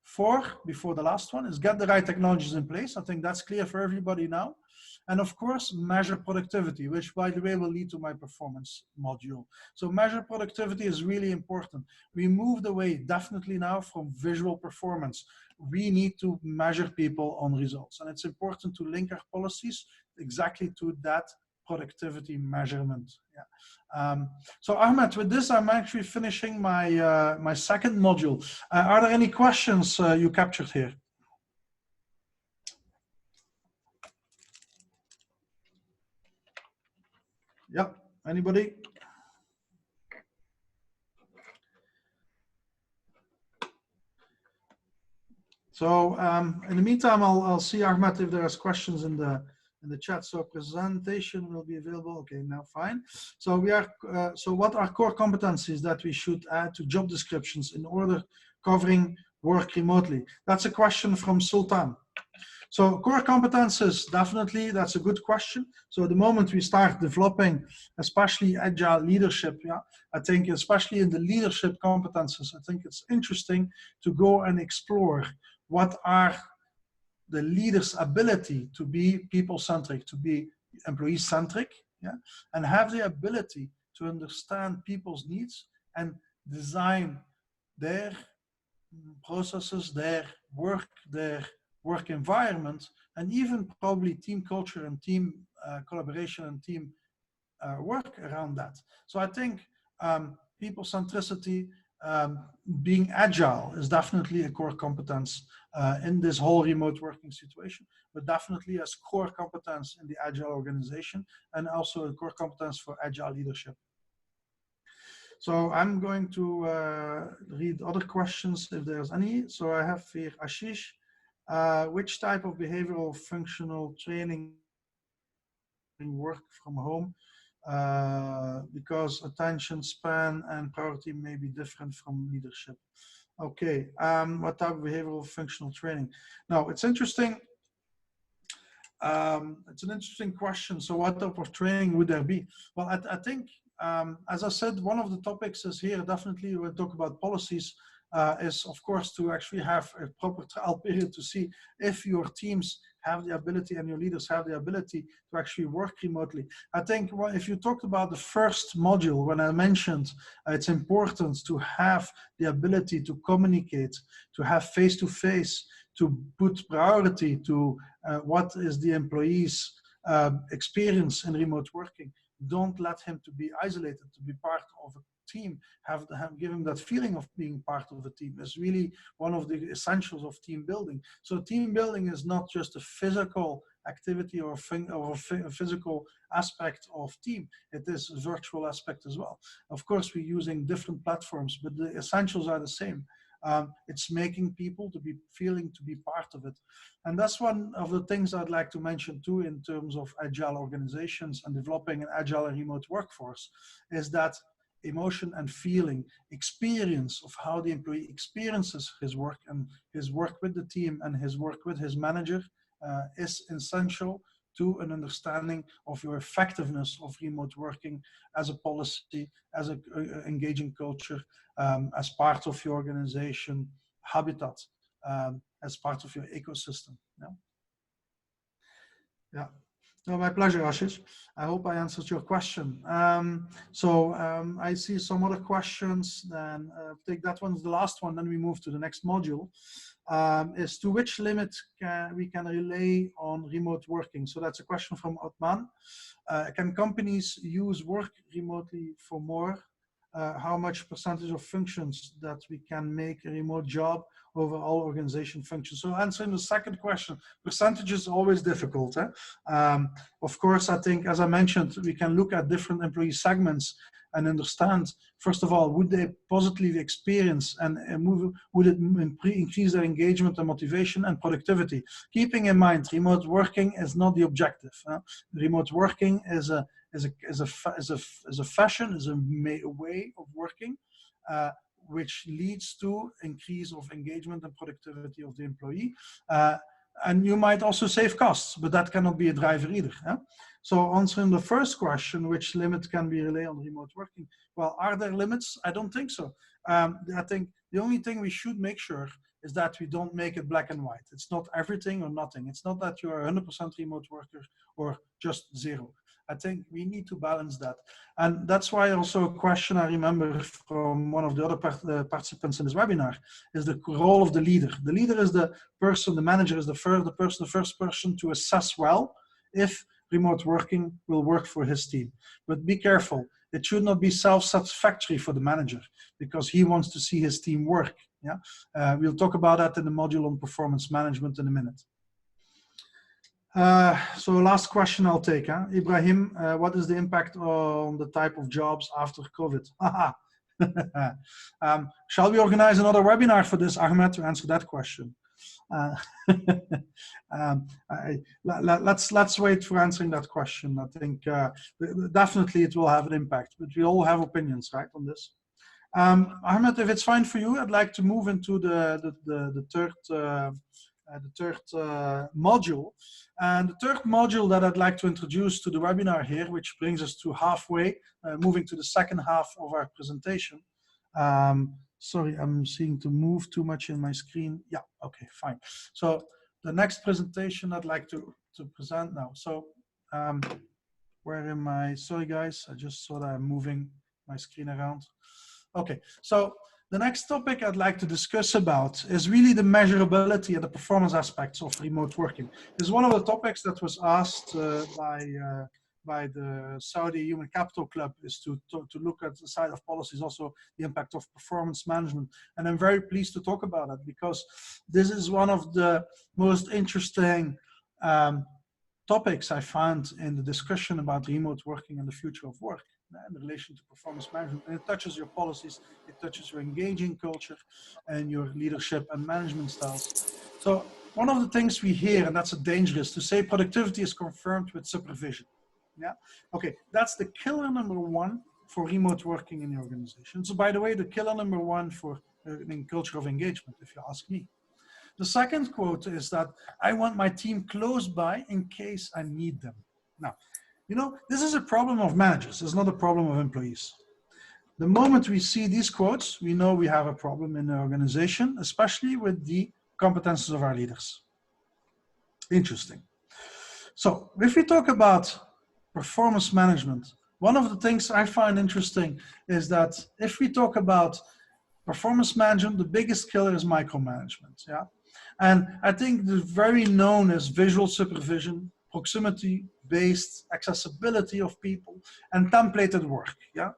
Speaker 3: 4, before the last one, is get the right technologies in place. I think that's clear for everybody now. And of course, measure productivity, which by the way will lead to my performance module. So measure productivity is really important. We moved away definitely now from visual performance. We need to measure people on results. And it's important to link our policies exactly to that productivity measurement. Yeah. So Ahmed, with this, I'm actually finishing my my second module. Are there any questions you captured here? Yeah, anybody? So in the meantime, I'll see Ahmed if there's questions in the chat. So presentation will be available. Okay, now fine. So we are. So what are core competencies that we should add to job descriptions in order covering work remotely? That's a question from Sultan. So core competences, definitely, that's a good question. So the moment we start developing, especially agile leadership, yeah, I think especially in the leadership competences, I think it's interesting to go and explore what are the leader's ability to be people-centric, to be employee-centric, yeah, and have the ability to understand people's needs and design their processes, their work environment, and even probably team culture and team collaboration and team work around that. So I think people centricity, being agile is definitely a core competence in this whole remote working situation, but definitely as core competence in the agile organization and also a core competence for agile leadership. So I'm going to read other questions if there's any. So I have here Ashish. Which type of behavioral functional training work from home? Because attention span and priority may be different from leadership. Okay, what type of behavioral functional training? Now, it's interesting. It's an interesting question. So what type of training would there be? Well, I think, as I said, one of the topics is here, definitely we'll talk about policies, is of course to actually have a proper trial period to see if your teams have the ability and your leaders have the ability to actually work remotely. I think if you talked about the first module, when I mentioned it's important to have the ability to communicate, to have face-to-face, to put priority to what is the employee's experience in remote working. Don't let him to be isolated, to be part of a team, give him that feeling of being part of the team is really one of the essentials of team building. So team building is not just a physical activity or a physical aspect of team. It is a virtual aspect as well. Of course, we're using different platforms, but the essentials are the same. It's making people feeling to be part of it. And that's one of the things I'd like to mention too in terms of agile organizations and developing an agile and remote workforce, is that emotion and feeling, experience of how the employee experiences his work and his work with the team and his work with his manager is essential to an understanding of your effectiveness of remote working as a policy, as an engaging culture, as part of your organization habitat, as part of your ecosystem. Yeah. No, my pleasure, Ashish. I hope I answered your question. I see some other questions. Then take that one as the last one. Then we move to the next module. Is to which limit we can relay on remote working? So that's a question from Otman. Can companies use work remotely for more? How much percentage of functions that we can make a remote job over all organization functions? So answering the second question, percentage is always difficult. Of course, I think, as I mentioned, we can look at different employee segments and understand, first of all, would they positively experience and would it increase their engagement and motivation and productivity? Keeping in mind, remote working is not the objective. Remote working is a fashion, is a way of working, which leads to increase of engagement and productivity of the employee. And you might also save costs, but that cannot be a driver either. So answering the first question, which limit can be relayed on remote working? Well, are there limits? I don't think so. I think the only thing we should make sure is that we don't make it black and white. It's not everything or nothing. It's not that you are 100% remote worker or just zero. I think we need to balance that. And that's why also a question I remember from one of the other participants in this webinar is the role of the leader. The leader is the person, the manager is the first person to assess well if remote working will work for his team. But be careful, it should not be self-satisfactory for the manager because he wants to see his team work. We'll talk about that in the module on performance management in a minute. So last question I'll take. Ibrahim, what is the impact on the type of jobs after COVID? Shall we organize another webinar for this, Ahmed, to answer that question? Let's wait for answering that question. I think definitely it will have an impact, but we all have opinions, right, on this. Ahmed, if it's fine for you, I'd like to move into the third module. And the third module that I'd like to introduce to the webinar here, which brings us to halfway, moving to the second half of our presentation. Sorry, I'm seeing to move too much in my screen. Yeah, okay, fine. So the next presentation I'd like to present now. So where am I? Sorry guys, I just saw that I'm moving my screen around. Okay, so the next topic I'd like to discuss about is really the measurability and the performance aspects of remote working. This is one of the topics that was asked by the Saudi Human Capital Club, is to look at the side of policies, also the impact of performance management. And I'm very pleased to talk about it because this is one of the most interesting topics I found in the discussion about remote working and the future of work in relation to performance management. And it touches your policies, it touches your engaging culture and your leadership and management styles. So one of the things we hear, and that's dangerous, to say productivity is confirmed with supervision. Yeah, okay, that's the killer number one for remote working in the organization. So by the way, the killer number one for culture of engagement, if you ask me. The second quote is that I want my team close by in case I need them. Now, you know, this is a problem of managers. It's not a problem of employees. The moment we see these quotes, we know we have a problem in the organization, especially with the competences of our leaders. Interesting. So if we talk about performance management, one of the things I find interesting is that if we talk about performance management, the biggest killer is micromanagement. Yeah. And I think the very known as visual supervision, proximity-based accessibility of people, and templated work. Yeah,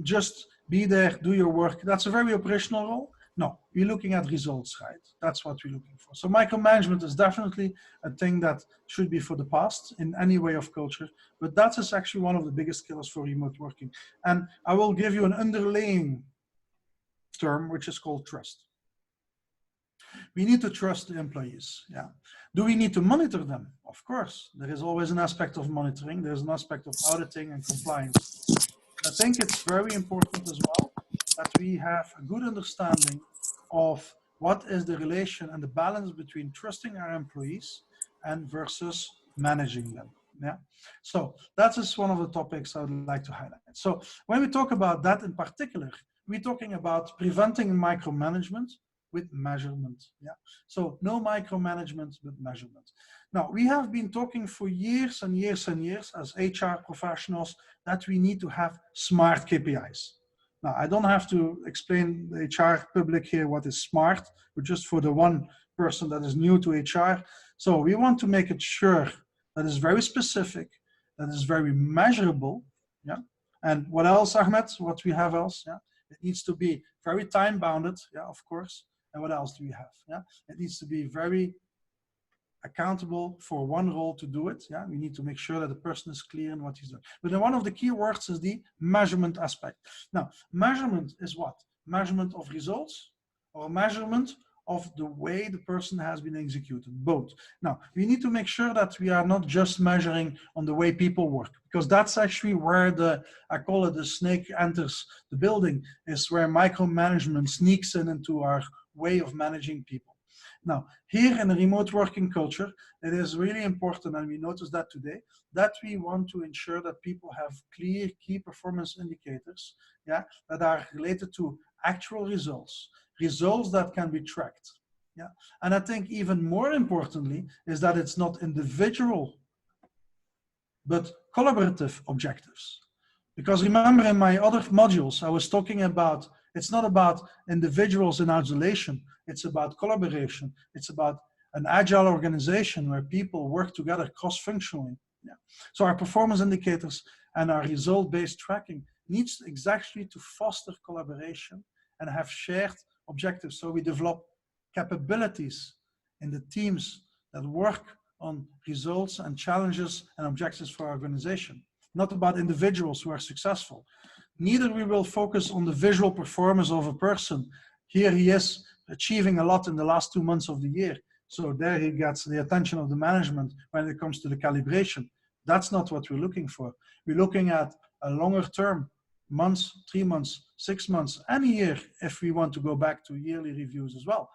Speaker 3: just be there, do your work. That's a very operational role. No, we're looking at results, right? That's what we're looking for. So micromanagement is definitely a thing that should be for the past in any way of culture, but that is actually one of the biggest killers for remote working. And I will give you an underlying term, which is called trust. We need to trust the employees, yeah. Do we need to monitor them? Of course, there is always an aspect of monitoring. There's an aspect of auditing and compliance. I think it's very important as well that we have a good understanding of what is the relation and the balance between trusting our employees and versus managing them. Yeah. So that is one of the topics I would like to highlight. So when we talk about that in particular, we're talking about preventing micromanagement with measurement. Yeah. So no micromanagement with measurement. Now, we have been talking for years and years and years as HR professionals that we need to have smart KPIs. Now, I don't have to explain the HR public here what is smart, but just for the one person that is new to HR. So we want to make it sure that is very specific, that is very measurable. Yeah. And what else, Ahmed? What we have else? Yeah. It needs to be very time bounded. Yeah, of course. And what else do we have? Yeah. It needs to be very accountable for one role to do it. Yeah, we need to make sure that the person is clear in what he's doing. But then one of the key words is the measurement aspect. Now, measurement is what? Measurement of results or measurement of the way the person has been executed, both. Now, we need to make sure that we are not just measuring on the way people work, because that's actually where the, I call it the snake enters the building, is where micromanagement sneaks into our way of managing people. Now, here in a remote working culture, it is really important, and we notice that today, that we want to ensure that people have clear key performance indicators, yeah, that are related to actual results, results that can be tracked. Yeah, and I think even more importantly is that it's not individual, but collaborative objectives. Because remember in my other modules, I was talking about, it's not about individuals in isolation, it's about collaboration. It's about an agile organization where people work together cross-functionally. Yeah. So our performance indicators and our result-based tracking needs exactly to foster collaboration and have shared objectives. So we develop capabilities in the teams that work on results and challenges and objectives for our organization. Not about individuals who are successful. Neither we will focus on the visual performance of a person. Here he is achieving a lot in the last 2 months of the year. So there he gets the attention of the management when it comes to the calibration. That's not what we're looking for. We're looking at a longer term, months, 3 months, 6 months, any year, if we want to go back to yearly reviews as well.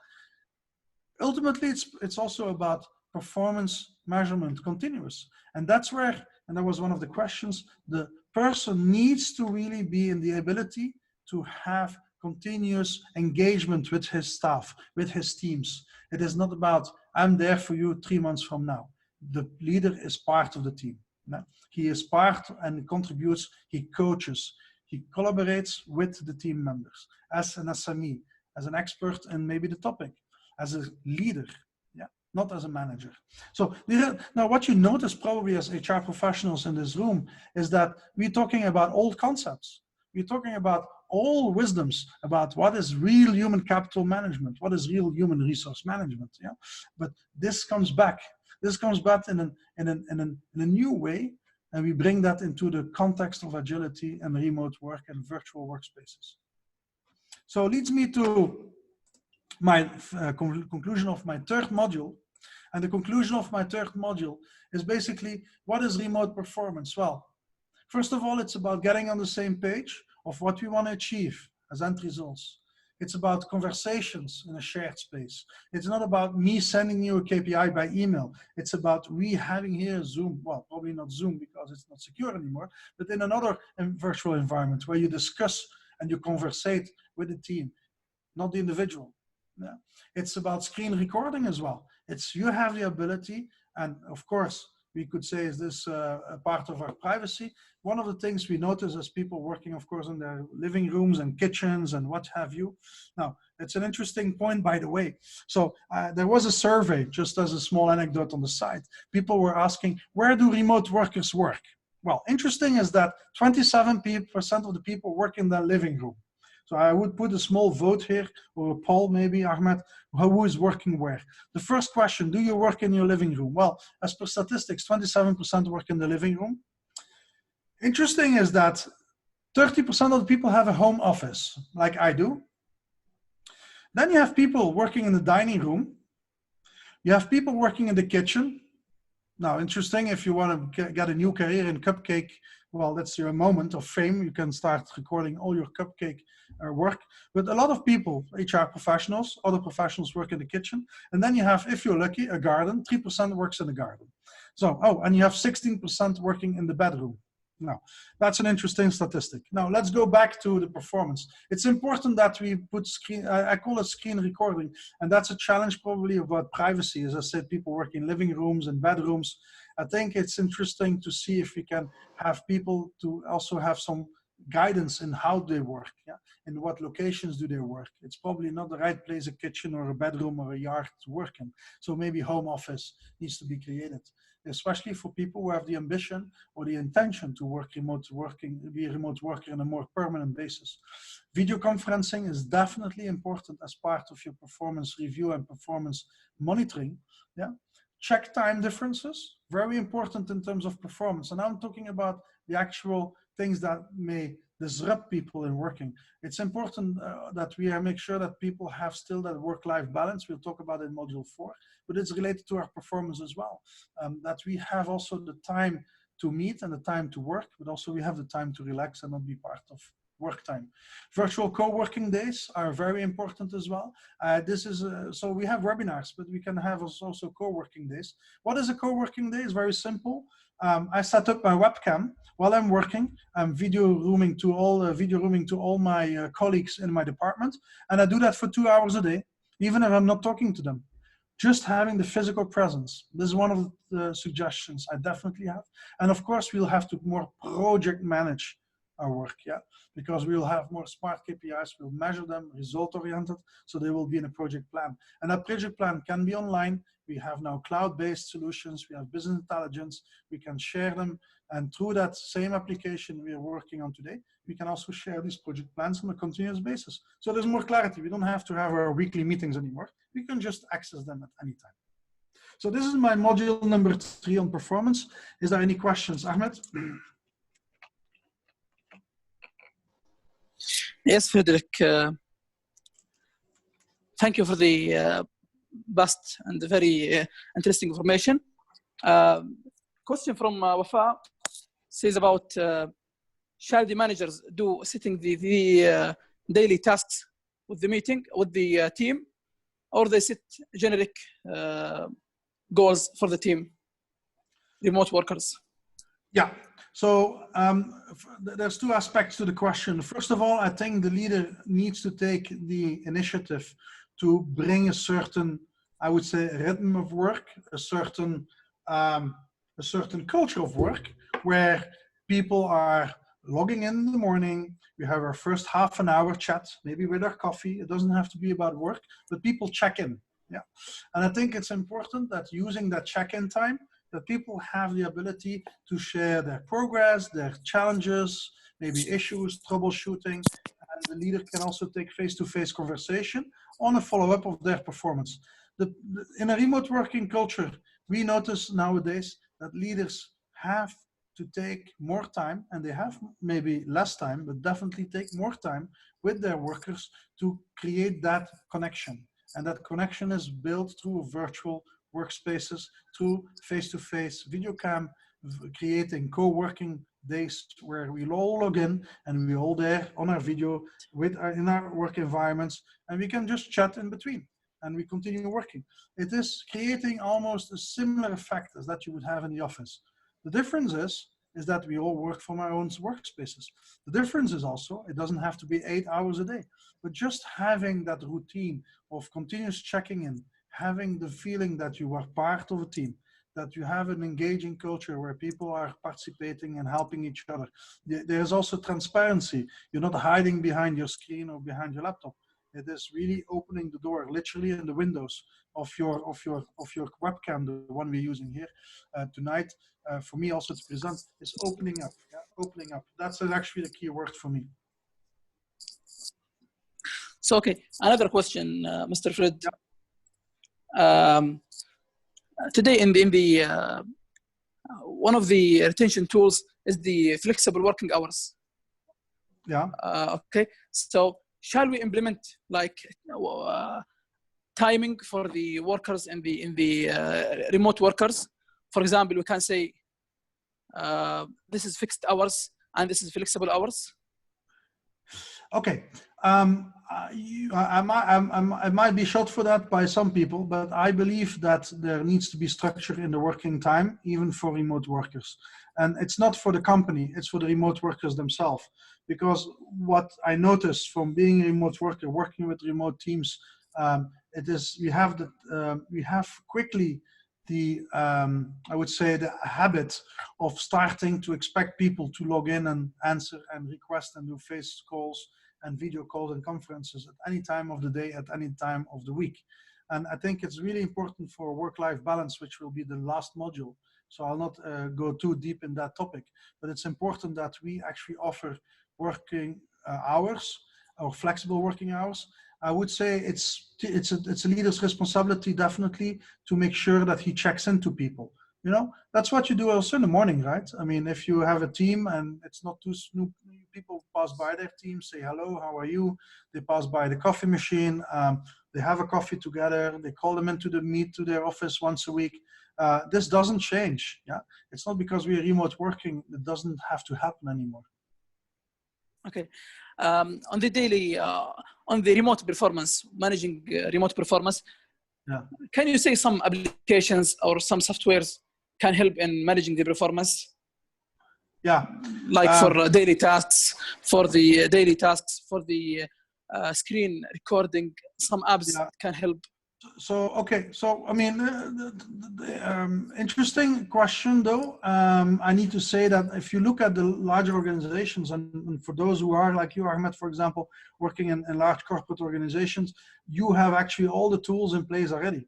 Speaker 3: Ultimately, it's also about performance measurement continuous. And that's where, and that was one of the questions, the person needs to really be in the ability to have continuous engagement with his staff, with his teams. It is not about, I'm there for you 3 months from now. The leader is part of the team. He is part and contributes, he coaches, he collaborates with the team members as an SME, as an expert in maybe the topic, as a leader, yeah, not as a manager. So now what you notice probably as HR professionals in this room is that we're talking about old concepts. We're talking about all wisdoms about what is real human capital management, what is real human resource management. Yeah, but this comes back. This comes back in a new way, and we bring that into the context of agility and remote work and virtual workspaces. So it leads me to my conclusion of my third module. And the conclusion of my third module is basically, what is remote performance? Well, first of all, it's about getting on the same page of what we want to achieve as end results. It's about conversations in a shared space. It's not about me sending you a KPI by email. It's about we having here Zoom, well, probably not Zoom because it's not secure anymore, but in another virtual environment where you discuss and you conversate with the team, not the individual. Yeah. It's about screen recording as well. It's you have the ability, and of course, we could say, is this a part of our privacy? One of the things we notice as people working, of course, in their living rooms and kitchens and what have you. Now, it's an interesting point, by the way. So there was a survey, just as a small anecdote on the side. People were asking, where do remote workers work? Well, interesting is that 27% of the people work in their living room. So I would put a small vote here, or a poll maybe, Ahmed, who is working where. The first question, do you work in your living room? Well, as per statistics, 27% work in the living room. Interesting is that 30% of the people have a home office, like I do. Then you have people working in the dining room. You have people working in the kitchen. Now, interesting, if you want to get a new career in cupcake, well, that's your moment of fame. You can start recording all your cupcake work. But a lot of people, HR professionals, other professionals work in the kitchen. And then you have, if you're lucky, a garden. 3% works in the garden. So, oh, and you have 16% working in the bedroom. Now, that's an interesting statistic. Now, let's go back to the performance. It's important that we put screen, I call it screen recording, and that's a challenge probably about privacy. As I said, people work in living rooms and bedrooms. I think it's interesting to see if we can have people to also have some guidance in how they work, yeah? In what locations do they work. It's probably not the right place, a kitchen or a bedroom or a yard to work in. So maybe home office needs to be created, especially for people who have the ambition or the intention to work be a remote worker on a more permanent basis. Video conferencing is definitely important as part of your performance review and performance monitoring. Yeah. Check time differences, very important in terms of performance. And I'm talking about the actual things that may disrupt people in working. It's important that we make sure that people have still that work-life balance. We'll talk about it in module 4, but it's related to our performance as well. That we have also the time to meet and the time to work, but also we have the time to relax and not be part of work time. Virtual co-working days are very important as well. So we have webinars, but we can have also co-working days. What is a co-working day? It's very simple. I set up my webcam while I'm working. I'm video rooming to all my colleagues in my department, and I do that for 2 hours a day, even if I'm not talking to them. Just having the physical presence. This is one of the suggestions I definitely have. And of course, we'll have to more project manage our work, yeah, because we will have more smart KPIs, we'll measure them, result-oriented, so they will be in a project plan. And that project plan can be online. We have now cloud-based solutions, we have business intelligence, we can share them, and through that same application we are working on today, we can also share these project plans on a continuous basis. So there's more clarity. We don't have to have our weekly meetings anymore. We can just access them at any time. So this is my module number 3 on performance. Is there any questions, Ahmed?
Speaker 1: Yes, Frederick. Thank you for the vast and very interesting information. Question from Wafa says about shall the managers do setting the daily tasks with the meeting, with the team, or they set generic goals for the team, remote workers?
Speaker 3: Yeah. So there's 2 aspects to the question. First of all, I think the leader needs to take the initiative to bring a certain, I would say, rhythm of work, a certain culture of work where people are logging in the morning. We have our first half an hour chat, maybe with our coffee. It doesn't have to be about work, but people check in. Yeah. And I think it's important that using that check-in time, that people have the ability to share their progress, their challenges, maybe issues, troubleshooting, and the leader can also take face-to-face conversation on a follow-up of their performance. In a remote working culture, we notice nowadays that leaders have to take more time, and they have maybe less time, but definitely take more time with their workers to create that connection. And that connection is built through virtual workspaces, through face-to-face video cam, creating co-working days where we'll all log in and we're all there on our video in our work environments, and we can just chat in between and we continue working. It is creating almost a similar effect as that you would have in the office. The difference is that we all work from our own workspaces. The difference is also, it doesn't have to be 8 hours a day, but just having that routine of continuous checking in, having the feeling that you are part of a team, that you have an engaging culture where people are participating and helping each other. There's also transparency. You're not hiding behind your screen or behind your laptop. It is really opening the door, literally in the windows of your webcam, the one we're using here tonight. For me also to present is opening up. Yeah? Opening up. That's actually the key word for me.
Speaker 1: So, okay, another question, Mr. Fred.
Speaker 3: Yeah.
Speaker 1: Today, in the one of the retention tools is the flexible working hours.
Speaker 3: Yeah.
Speaker 1: Okay, so shall we implement like timing for the workers in the remote workers? For example, we can say this is fixed hours and this is flexible hours.
Speaker 3: Okay. I might be shot for that by some people, but I believe that there needs to be structure in the working time, even for remote workers. And it's not for the company, it's for the remote workers themselves. Because what I noticed from being a remote worker, working with remote teams, we have quickly the, I would say, the habit of starting to expect people to log in and answer and request and do face calls and video calls and conferences at any time of the day, at any time of the week. And I think it's really important for work-life balance, which will be the last module. So I'll not go too deep in that topic, but it's important that we actually offer working hours or flexible working hours. I would say it's a leader's responsibility, definitely, to make sure that he checks into people. You know, that's what you do also in the morning, right? I mean, if you have a team and it's not too snoop, people pass by their team, say hello, how are you? They pass by the coffee machine, they have a coffee together, they call them into to their office once a week. This doesn't change. Yeah, it's not because we are remote working, it doesn't have to happen anymore.
Speaker 1: Okay, on the daily, on the remote performance, managing remote performance,
Speaker 3: yeah.
Speaker 1: Can you say some applications or some softwares can help in managing the performance?
Speaker 3: Yeah.
Speaker 1: Like for daily tasks, for the screen recording, some apps can help.
Speaker 3: So, okay. So, I mean, interesting question though. I need to say that if you look at the larger organizations, and for those who are like you, Ahmed, for example, working in large corporate organizations, you have actually all the tools in place already.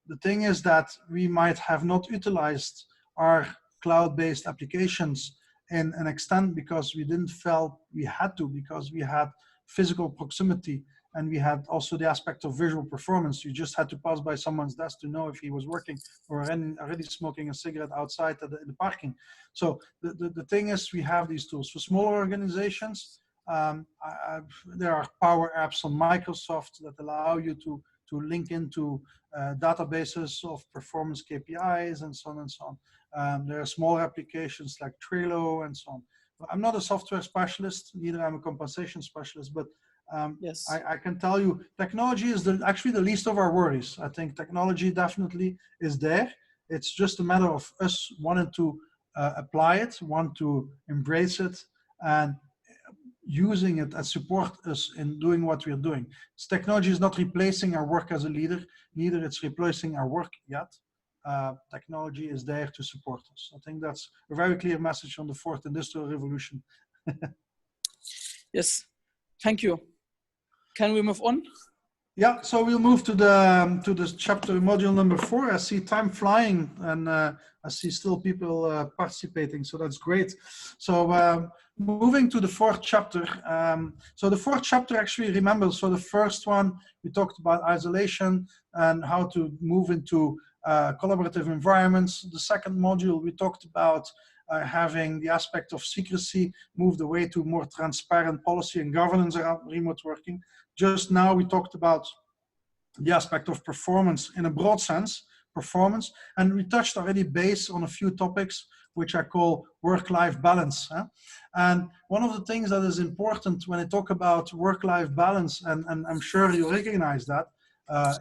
Speaker 3: The thing is that we might have not utilized our cloud-based applications in an extent because we didn't feel we had to, because we had physical proximity and we had also the aspect of visual performance. You just had to pass by someone's desk to know if he was working or already smoking a cigarette outside in the parking. So the thing is, we have these tools. For smaller organizations, there are power apps on Microsoft that allow you to link into databases of performance KPIs and so on and so on. There are smaller applications like Trello and so on. I'm not a software specialist, neither I'm a compensation specialist, but yes, I can tell you technology is actually the least of our worries. I think technology definitely is there. It's just a matter of us wanting to apply it, want to embrace it, and using it and support us in doing what we're doing. Technology is not replacing our work as a leader, neither it's replacing our work yet. Technology is there to support us. I think that's a very clear message on the fourth industrial revolution.
Speaker 1: Yes, thank you. Can we move on?
Speaker 3: Yeah, so we'll move to the chapter module number 4. I see time flying, and I see still people participating, so that's great. So moving to the 4th chapter. So the 4th chapter actually remembers, so the first one we talked about isolation and how to move into collaborative environments. The second module we talked about having the aspect of secrecy, moved away to more transparent policy and governance around remote working. Just now we talked about the aspect of performance in a broad sense, performance, and we touched already base on a few topics which I call work-life balance. And one of the things that is important when I talk about work-life balance, and I'm sure you recognize that,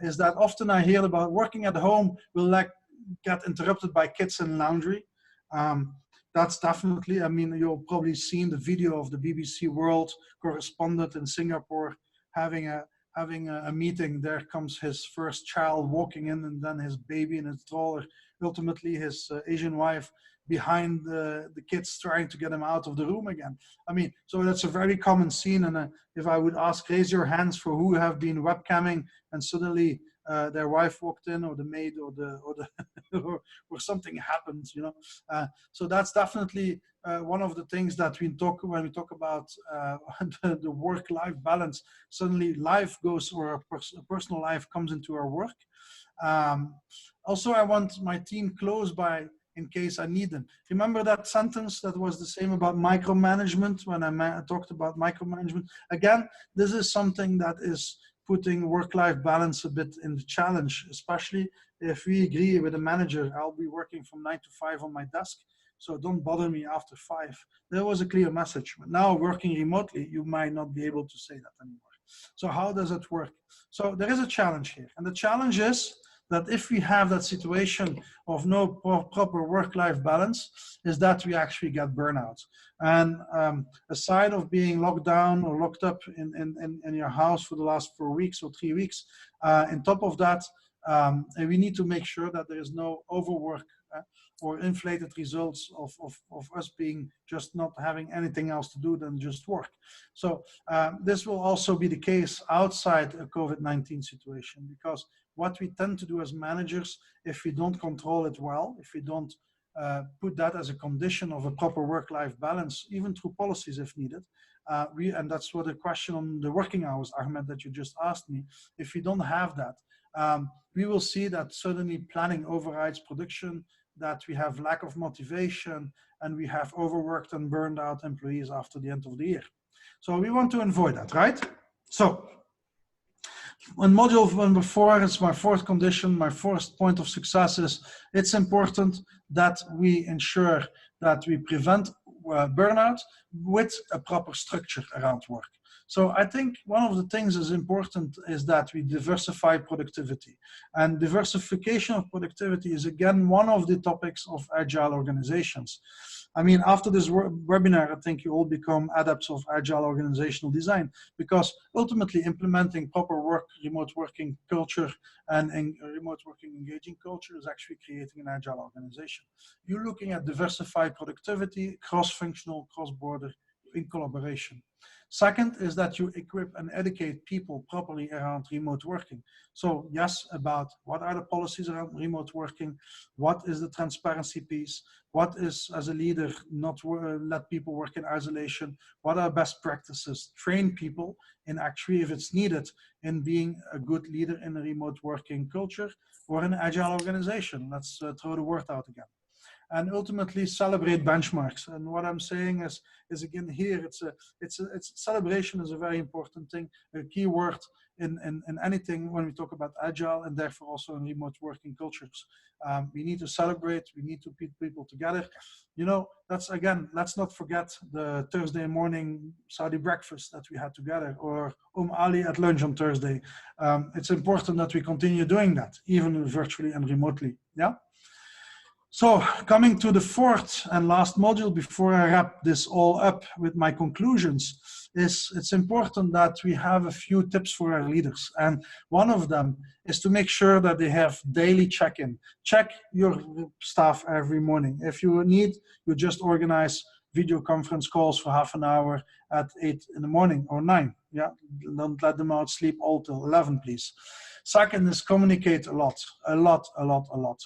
Speaker 3: is that often I hear about working at home will get interrupted by kids and laundry. That's definitely, I mean, you'll probably seen the video of the BBC World correspondent in Singapore having a meeting. There comes his first child walking in, and then his baby in a stroller, ultimately his Asian wife behind the kids trying to get him out of the room again. I mean, so that's a very common scene. And if I would ask, raise your hands for who have been webcamming and suddenly their wife walked in, or the maid, or the or something happens, you know. So that's definitely one of the things that we talk when we talk about the work-life balance. Suddenly life goes, or a personal life comes into our work. Also, I want my team close by in case I need them. Remember that sentence that was the same about micromanagement when I talked about micromanagement? Again, this is something that is putting work-life balance a bit in the challenge, especially if we agree with a manager, I'll be working from 9 to 5 on my desk, so don't bother me after 5. There was a clear message. But now working remotely, you might not be able to say that anymore. So how does it work? So there is a challenge here. And the challenge is that if we have that situation of no proper work-life balance, is that we actually get burnout. And aside of being locked down or locked up in your house for the last 4 weeks or 3 weeks, on top of that, we need to make sure that there is no overwork or inflated results of us being just not having anything else to do than just work. So this will also be the case outside a COVID-19 situation, because what we tend to do as managers, if we don't control it well, if we don't put that as a condition of a proper work-life balance, even through policies if needed, and that's what the question on the working hours, Ahmed, that you just asked me, if we don't have that, we will see that suddenly planning overrides production, that we have lack of motivation, and we have overworked and burned out employees after the end of the year. So we want to avoid that, right? So on module number 4, it's my 4th condition, my 4th point of success is it's important that we ensure that we prevent burnout with a proper structure around work. So I think one of the things is important is that we diversify productivity. And diversification of productivity is again one of the topics of agile organizations. I mean, after this webinar, I think you all become adepts of agile organizational design, because ultimately implementing proper remote working culture and remote working engaging culture is actually creating an agile organization. You're looking at diversified productivity, cross-functional, cross-border, in collaboration. Second is that you equip and educate people properly around remote working. So yes, about what are the policies around remote working, what is the transparency piece, what is, as a leader, not let people work in isolation, what are best practices, train people in actually, if it's needed, in being a good leader in a remote working culture or an agile organization. Let's throw the word out again. And ultimately celebrate benchmarks. And what I'm saying is again here, celebration is a very important thing, a key word in anything when we talk about agile, and therefore also in remote working cultures. We need to celebrate, we need to put people together. You know, that's again, let's not forget the Thursday morning Saudi breakfast that we had together, or Ali at lunch on Thursday. It's important that we continue doing that, even virtually and remotely, yeah? So coming to the 4th and last module before I wrap this all up with my conclusions, is it's important that we have a few tips for our leaders. And one of them is to make sure that they have daily check-in. Check your staff every morning. If you need, you just organize video conference calls for half an hour at 8 in the morning or 9. Yeah, don't let them out sleep all till 11, please. Second is communicate a lot.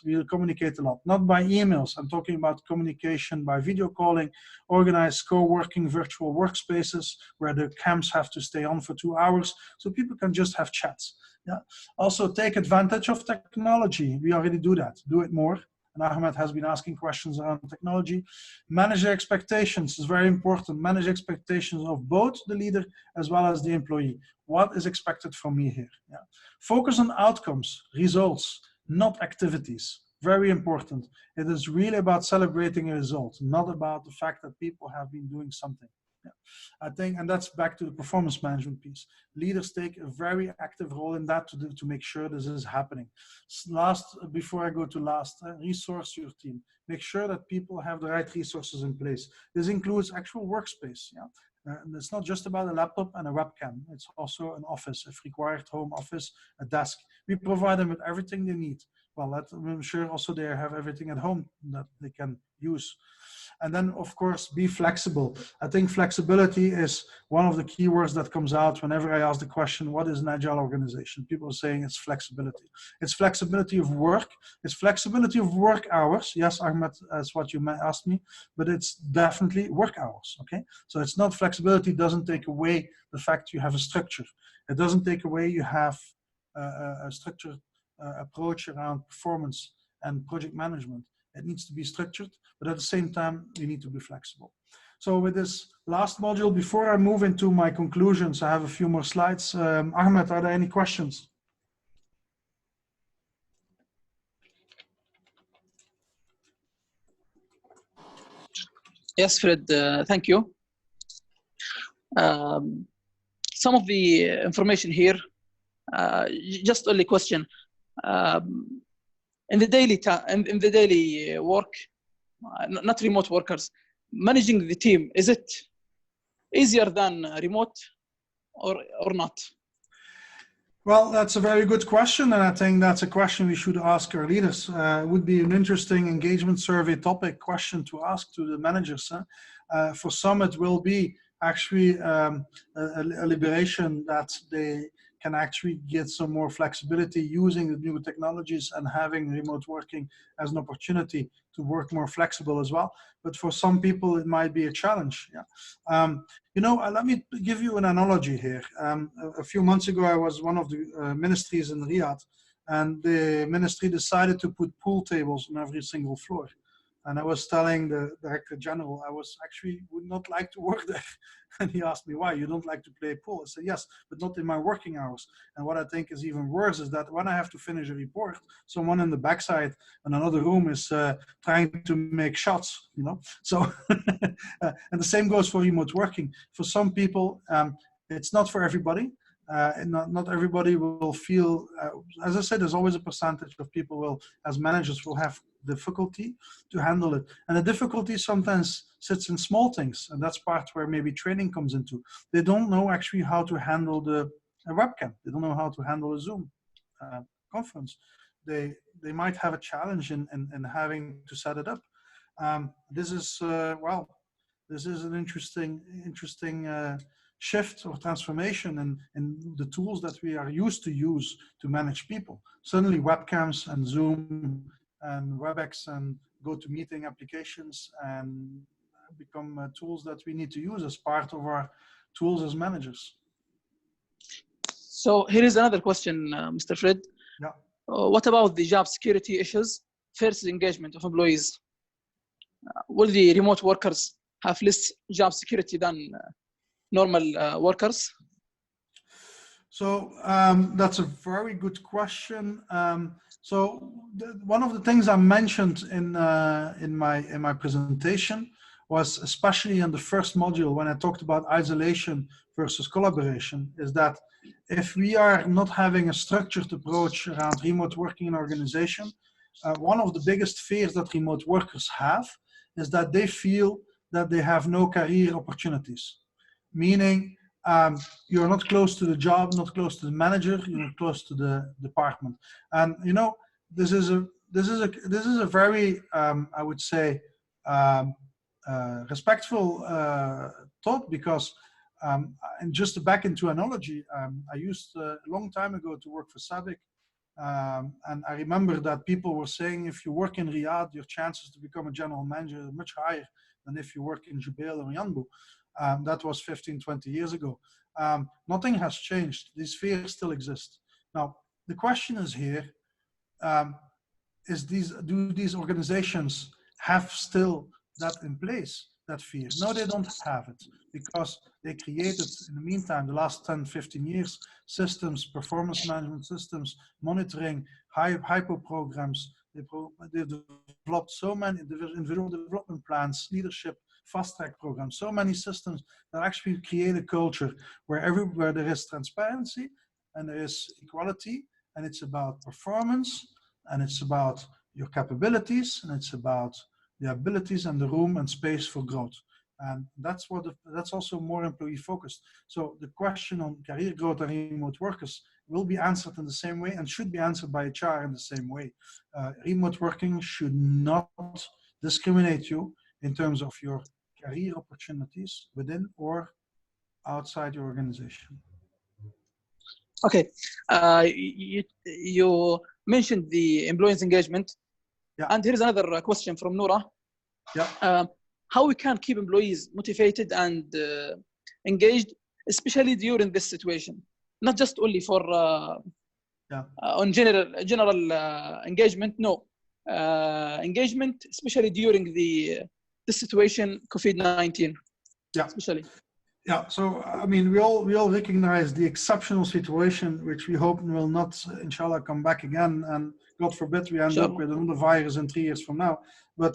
Speaker 3: We'll communicate a lot, not by emails. I'm talking about communication by video calling, organize co-working virtual workspaces where the cams have to stay on for 2 hours so people can just have chats. Yeah. Also take advantage of technology. We already do that. Do it more. And Ahmed has been asking questions around technology. Manage expectations is very important. Manage expectations of both the leader as well as the employee. What is expected from me here? Yeah. Focus on outcomes, results, not activities. Very important. It is really about celebrating a result, not about the fact that people have been doing something. Yeah. I think, and that's back to the performance management piece. Leaders take a very active role in that to make sure this is happening. Before I go to last, resource your team. Make sure that people have the right resources in place. This includes actual workspace. Yeah. And it's not just about a laptop and a webcam. It's also an office, if required, home office, a desk. We provide them with everything they need. well, I'm sure also they have everything at home that they can use. And then, of course, be flexible. I think flexibility is one of the keywords that comes out whenever I ask the question, what is an agile organization? People are saying it's flexibility. It's flexibility of work. It's flexibility of work hours. Yes, Ahmed, that's what you asked me, but it's definitely work hours, okay? So it's not flexibility doesn't take away the fact you have a structure. It doesn't take away you have a structured approach around performance and project management. It needs to be structured, but at the same time, you need to be flexible. So with this last module, before I move into my conclusions, I have a few more slides. Ahmed, are there any questions?
Speaker 1: Yes, Fred, thank you. Some of the information here, just only question. In the daily work, not remote workers, managing the team, is it easier than remote or not?
Speaker 3: Well, that's a very good question, and I think that's a question we should ask our leaders. It would be an interesting engagement survey topic question to ask to the managers. For some, it will be actually a liberation that they can actually get some more flexibility using the new technologies and having remote working as an opportunity to work more flexible as well. But for some people, it might be a challenge. Yeah. You know, let me give you an analogy here. A few months ago, I was one of the ministries in Riyadh, and the ministry decided to put pool tables on every single floor. And I was telling the Director General, I would not like to work there. And he asked me, why? You don't like to play pool? I said, yes, but not in my working hours. And what I think is even worse is that when I have to finish a report, someone in the backside in another room is trying to make shots, you know? So, and the same goes for remote working. For some people, it's not for everybody. Not everybody will feel, as I said, there's always a percentage of people will, as managers, will have difficulty to handle it. And the difficulty sometimes sits in small things. And that's part where maybe training comes into. They don't know actually how to handle a webcam. They don't know how to handle a Zoom conference. They might have a challenge in having to set it up. This is, well, this is an interesting shift or transformation in the tools that we are used to use to manage people. Suddenly webcams and Zoom and WebEx and GoToMeeting applications and become tools that we need to use as part of our tools as managers.
Speaker 1: So here is another question, Mr. Fred.
Speaker 3: Yeah.
Speaker 1: What about the job security issues versus engagement of employees? Will the remote workers have less job security than normal workers?
Speaker 3: So that's a very good question. So one of the things I mentioned in my presentation was, especially in the first module when I talked about isolation versus collaboration, is that if we are not having a structured approach around remote working in an organization, one of the biggest fears that remote workers have is that they feel that they have no career opportunities, meaning you're not close to the job, not close to the manager, you're not close to the department. And you know, this is a very I would say respectful thought, because and just back into analogy, I used a long time ago to work for SABIC, and I remember that people were saying, if you work in Riyadh, your chances to become a general manager are much higher than if you work in Jubail or Yanbu. That was 15, 20 years ago. Nothing has changed. These fears still exist. Now, the question is here, do these organizations have still that in place, that fear? No, they don't have it, because they created, in the meantime, the last 10, 15 years, systems, performance management systems, monitoring, hypo programs. They've developed so many individual development plans, leadership, fast-track programs, so many systems that actually create a culture where there is transparency and there is equality, and it's about performance, and it's about your capabilities, and it's about the abilities and the room and space for growth. And that's also more employee focused. So the question on career growth and remote workers will be answered in the same way and should be answered by HR in the same way. Remote working should not discriminate you in terms of your career opportunities within or outside your organization.
Speaker 1: Okay, you mentioned the employees engagement, and here's another question from Noura. How we can keep employees motivated and engaged, especially during this situation, not just only for on general engagement, no, engagement, especially during this situation, COVID-19, especially.
Speaker 3: Yeah, so I mean, we all recognize the exceptional situation, which we hope will not, inshallah, come back again, and God forbid we end up with another virus in 3 years from now. But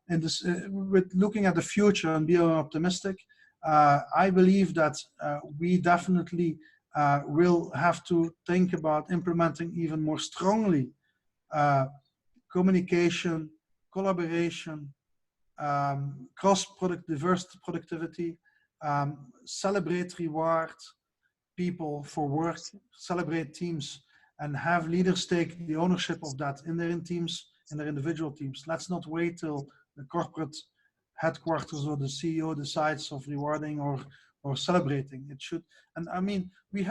Speaker 3: in this, with looking at the future and being optimistic, I believe that we definitely will have to think about implementing even more strongly communication, collaboration, diverse productivity. Celebrate, reward people for work, celebrate teams, and have leaders take the ownership of that in their teams, in their individual teams. Let's not wait till the corporate headquarters or the CEO decides of rewarding or celebrating. It should, and I mean, we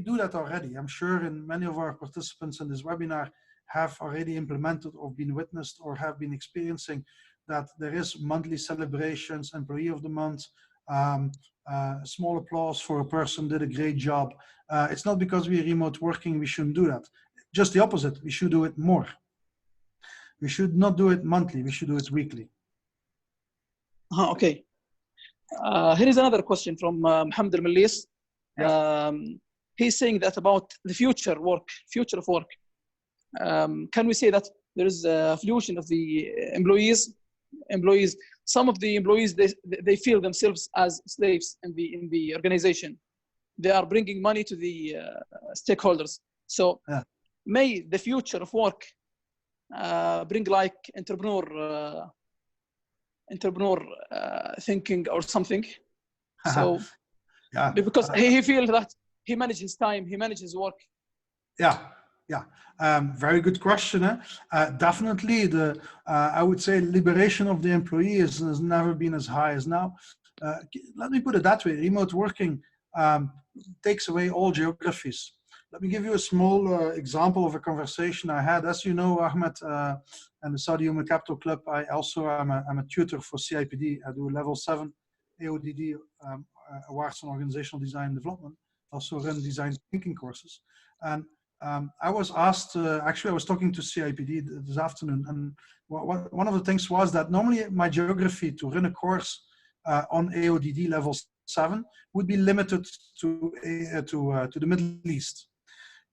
Speaker 3: do that already. I'm sure in many of our participants in this webinar have already implemented or been witnessed or have been experiencing that there is monthly celebrations, employee of the month, small applause for a person did a great job. It's not because we're remote working we shouldn't do that. Just the opposite, we should do it more. We should not do it monthly, we should do it weekly.
Speaker 1: Okay. Here is another question from Mohammed Al-Malis. He's saying that about the future of work. Can we say that there is a evolution of the employees? Some of the employees, they feel themselves as slaves in the organization. They are bringing money to the stakeholders. So may the future of work bring like entrepreneur thinking or something. So because he feels that he manages his time, he manages work.
Speaker 3: Very good question. Definitely I would say liberation of the employee has never been as high as now. Let me put it that way, remote working takes away all geographies. Let me give you a small example of a conversation I had. As you know, Ahmed, and the Saudi Human Capital Club, I also am a tutor for CIPD. I do level 7 AODD awards on organizational design and development, also run design thinking courses. And I was asked, actually I was talking to CIPD this afternoon, and one of the things was that normally my geography to run a course on AODD level 7 would be limited to the Middle East.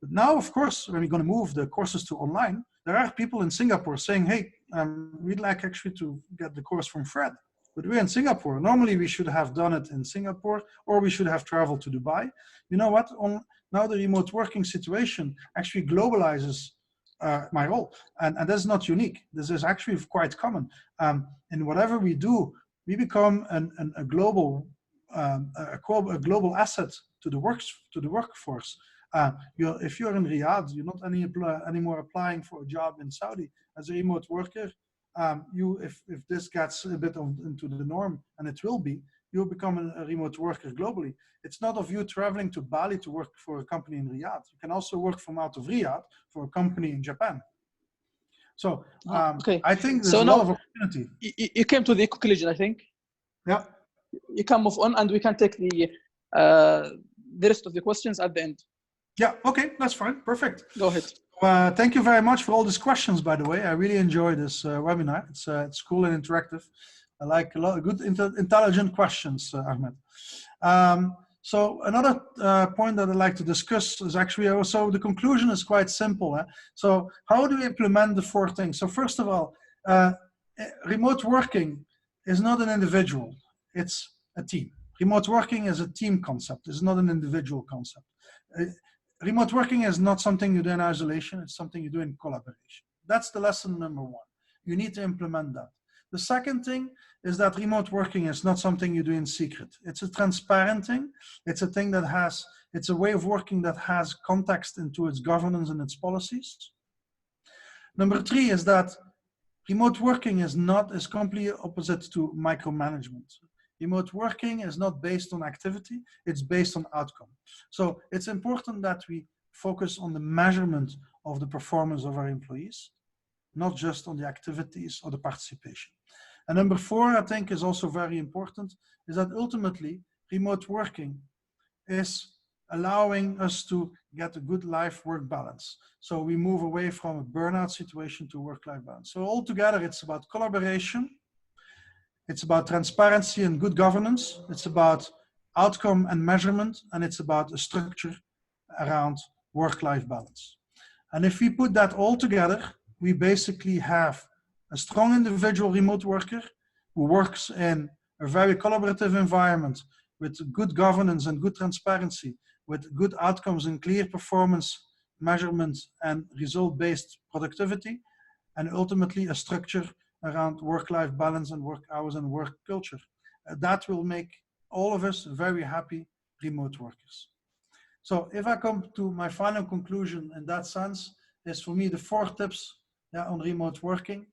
Speaker 3: But now, of course, when we're going to move the courses to online, there are people in Singapore saying, hey, we'd like actually to get the course from Fred, but we're in Singapore. Normally we should have done it in Singapore, or we should have traveled to Dubai. You know what? Now the remote working situation actually globalizes my role. And that's not unique. This is actually quite common. In whatever we do, we become a global asset to the workforce. If you're in Riyadh, you're not anymore applying for a job in Saudi as a remote worker. If this gets a bit into the norm, and it will be, you'll become a remote worker globally. It's not of you traveling to Bali to work for a company in Riyadh. You can also work from out of Riyadh for a company in Japan. So I think there's a lot of opportunity.
Speaker 1: You came to the conclusion, I think.
Speaker 3: Yeah.
Speaker 1: You can move on, and we can take the rest of the questions at the end.
Speaker 3: Yeah, okay, that's fine. Perfect.
Speaker 1: Go ahead.
Speaker 3: Thank you very much for all these questions, by the way. I really enjoy this webinar. It's cool and interactive. I like a lot of good, intelligent questions, Ahmed. So another point that I'd like to discuss is actually also the conclusion is quite simple. So how do we implement the 4 things? So first of all, remote working is not an individual, it's a team. Remote working is a team concept, it's not an individual concept. Remote working is not something you do in isolation, it's something you do in collaboration. That's the lesson number 1. You need to implement that. The second thing is that remote working is not something you do in secret. It's a transparent thing. It's a thing that has, it's a way of working that has context into its governance and its policies. Number three is that remote working is completely opposite to micromanagement. Remote working is not based on activity, it's based on outcome. So it's important that we focus on the measurement of the performance of our employees, not just on the activities or the participation. And number four, I think is also very important, is that ultimately remote working is allowing us to get a good life-work balance. So we move away from a burnout situation to work-life balance. So altogether, it's about collaboration, it's about transparency and good governance, it's about outcome and measurement, and it's about a structure around work-life balance. And if we put that all together, we basically have a strong individual remote worker who works in a very collaborative environment with good governance and good transparency, with good outcomes and clear performance measurement and result-based productivity, and ultimately a structure around work-life balance and work hours and work culture. That will make all of us very happy remote workers. So if I come to my final conclusion in that sense, is for me the 4 tips on remote working.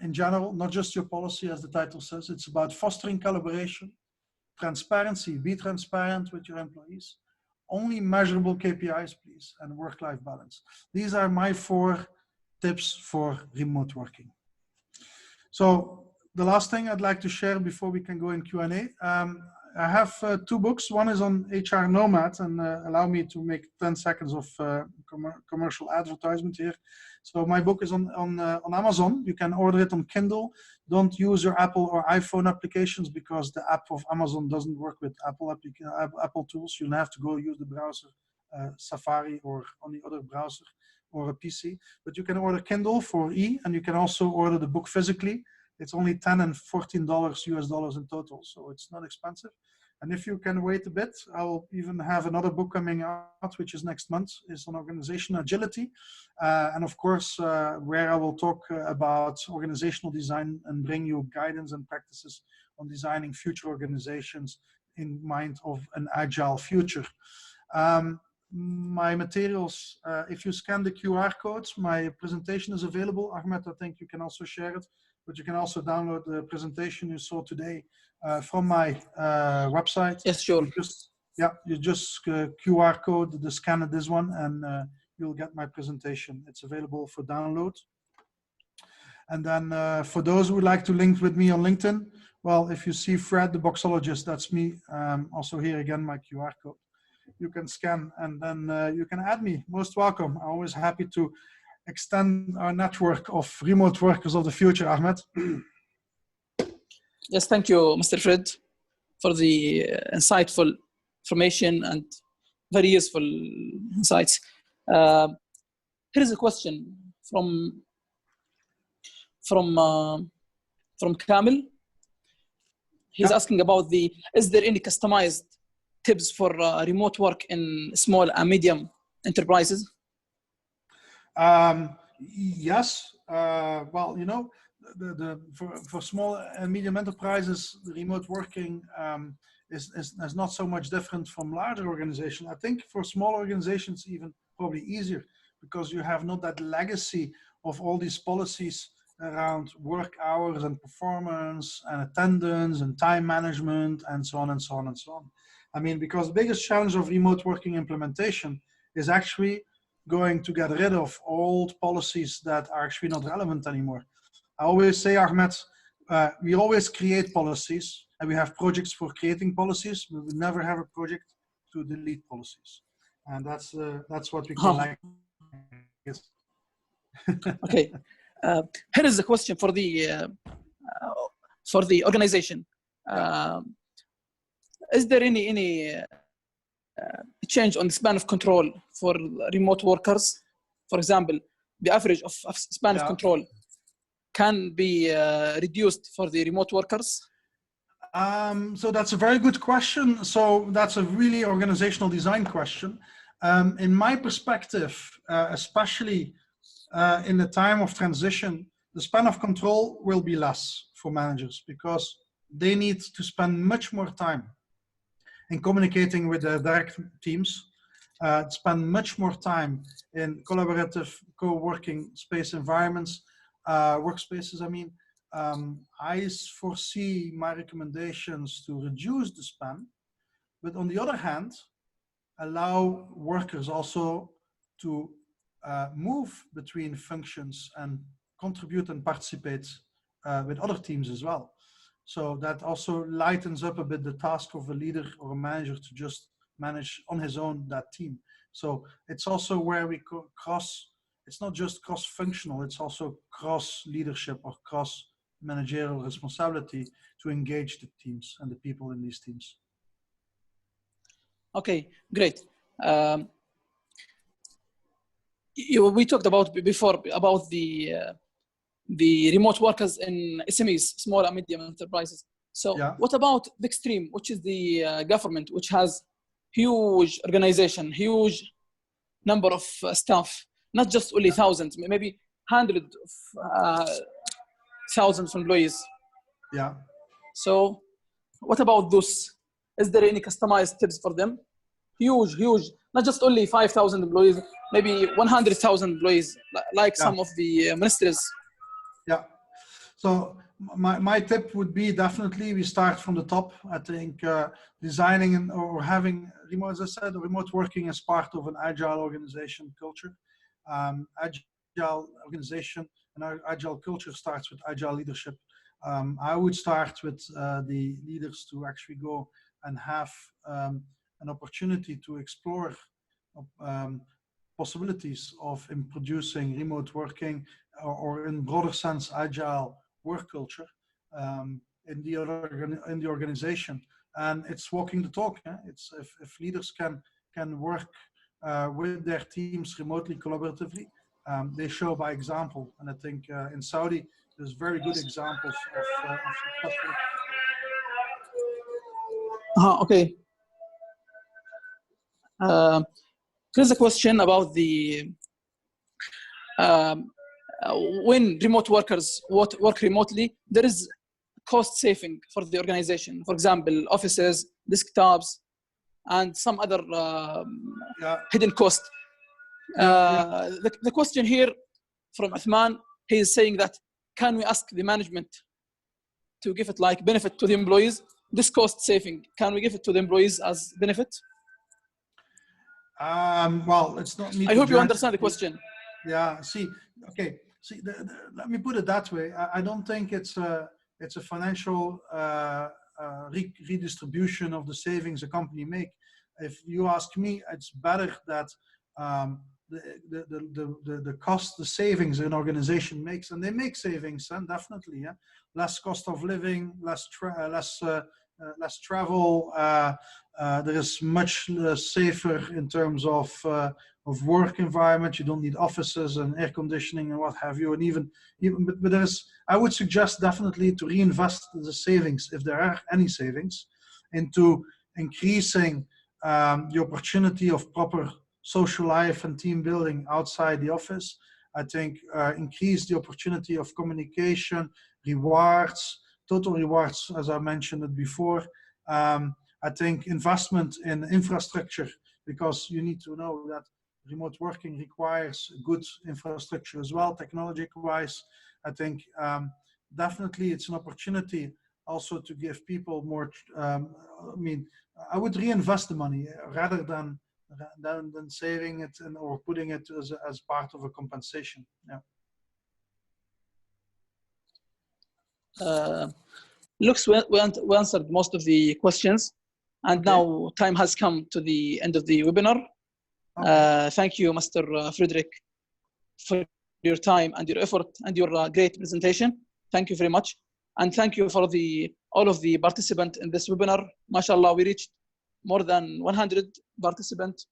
Speaker 3: In general, not just your policy as the title says, it's about fostering collaboration, transparency, be transparent with your employees, only measurable KPIs please, and work-life balance. These are my 4 tips for remote working. So the last thing I'd like to share before we can go in Q&A, I have 2 books. One is on HR Nomad, and allow me to make 10 seconds of commercial advertisement here. So my book is on Amazon. You can order it on Kindle. Don't use your Apple or iPhone applications because the app of Amazon doesn't work with Apple tools. You'll have to go use the browser, Safari or any other browser or a PC. But you can order Kindle for E, and you can also order the book physically. It's only $10 and $14 US dollars in total, so it's not expensive. And if you can wait a bit, I'll even have another book coming out, which is next month, is on organizational agility. And of course, where I will talk about organizational design and bring you guidance and practices on designing future organizations in mind of an agile future. My materials, if you scan the QR codes, my presentation is available. Ahmed, I think you can also share it. But you can also download the presentation you saw today from my website.
Speaker 1: Yes, sure.
Speaker 3: You just QR code the scan of this one, and you'll get my presentation. It's available for download. And then for those who would like to link with me on LinkedIn, well, if you see Fred, the boxologist, that's me. Also here again, my QR code. You can scan, and then you can add me. Most welcome. I'm always happy to extend our network of remote workers of the future, Ahmed.
Speaker 1: Yes, thank you, Mr. Fred, for the insightful information and very useful insights. Here is a question from Kamil. He's asking about is there any customized tips for remote work in small and medium enterprises?
Speaker 3: Yes. Well, you know, for small and medium enterprises, the remote working is not so much different from larger organizations. I think for small organizations, even probably easier, because you have not that legacy of all these policies around work hours and performance and attendance and time management and so on and so on and so on. I mean, because the biggest challenge of remote working implementation is actually going to get rid of old policies that are actually not relevant anymore. I always say, Ahmed, we always create policies, and we have projects for creating policies, but we never have a project to delete policies. And that's what we call
Speaker 1: Okay. Here is the question for the organization. Is there any change on the span of control for remote workers? For example, the average of span of control can be reduced for the remote workers?
Speaker 3: So that's a very good question. So that's a really organizational design question. In my perspective, especially in the time of transition, the span of control will be less for managers because they need to spend much more time in communicating with their direct teams, spend much more time in collaborative co-working space environments, workspaces. I mean, I foresee my recommendations to reduce the span, but on the other hand, allow workers also to move between functions and contribute and participate with other teams as well. So that also lightens up a bit the task of a leader or a manager to just manage on his own that team. So it's also where we cross, it's not just cross-functional, it's also cross-leadership or cross-managerial responsibility to engage the teams and the people in these teams.
Speaker 1: Okay, great. We talked about before about the remote workers in SMEs, small and medium enterprises. So yeah. What about the extreme, which is the government, which has huge organization, huge number of staff, not just only thousands, maybe hundreds of thousands of employees.
Speaker 3: Yeah.
Speaker 1: So what about those? Is there any customized tips for them? Huge, not just only 5,000 employees, maybe 100,000 employees, like some of the ministries.
Speaker 3: Yeah. So my tip would be definitely we start from the top. I think designing or having remote, as I said, remote working as part of an agile organization culture. Agile organization and our agile culture starts with agile leadership. I would start with the leaders to actually go and have an opportunity to explore possibilities of introducing remote working or in broader sense agile work culture in the organization. And it's walking the talk. Yeah? It's if leaders can work with their teams remotely, collaboratively, they show by example. And I think in Saudi there's very good examples of successful.
Speaker 1: Okay. Here's a question about the when remote workers work remotely, there is cost saving for the organization. For example, offices, desktops, and some other hidden cost. The question here from Uthman, he is saying that can we ask the management to give it like benefit to the employees? This cost saving, can we give it to the employees as benefit?
Speaker 3: Well, it's not.
Speaker 1: I hope you understand the question.
Speaker 3: Yeah. Okay. Let me put it that way. I don't think it's a financial redistribution of the savings a company make. If you ask me, it's better that the cost, the savings an organization makes, and they make savings, and definitely, yeah, less cost of living, less travel. There is much safer in terms of work environment. You don't need offices and air conditioning and what have you. And even but there's, I would suggest definitely to reinvest the savings, if there are any savings, into increasing the opportunity of proper social life and team building outside the office. I think increase the opportunity of communication, rewards, total rewards, as I mentioned it before. I think investment in infrastructure, because you need to know that remote working requires good infrastructure as well, technology-wise. I think definitely it's an opportunity also to give people more, I mean, I would reinvest the money rather than saving it or putting it as part of a compensation.
Speaker 1: Yeah. Looks we answered most of the questions, and okay. Now time has come to the end of the webinar. Okay. Thank you, Mr. Frederick, for your time and your effort and your great presentation. Thank you very much. And thank you for all of the participants in this webinar. MashaAllah, we reached more than 100 participants.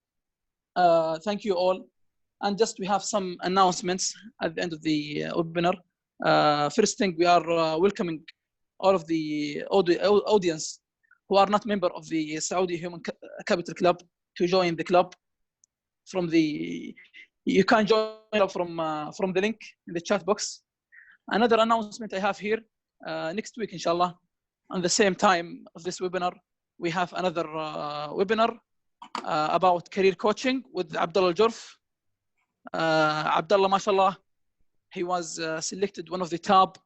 Speaker 1: Thank you all. And just we have some announcements at the end of the webinar. First thing, we are welcoming all of the audience who are not member of the Saudi Human Capital Club to join the club. You can join from the link in the chat box. Another announcement I have here, next week, inshallah, on the same time of this webinar, we have another webinar about career coaching with Abdullah Al-Jurf. Abdullah, mashallah, he was selected one of the top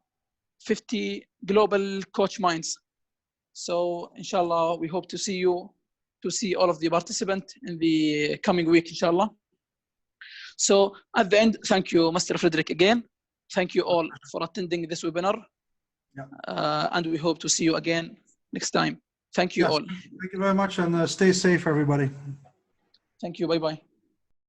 Speaker 1: 50 global coach minds. So, inshallah, we hope to see you, to see all of the participants in the coming week, inshallah. So, at the end, thank you, Mr. Frederick, again. Thank you all for attending this webinar. Yeah. And we hope to see you again next time. Thank you all.
Speaker 3: Thank you very much, and stay safe, everybody.
Speaker 1: Thank you. Bye-bye.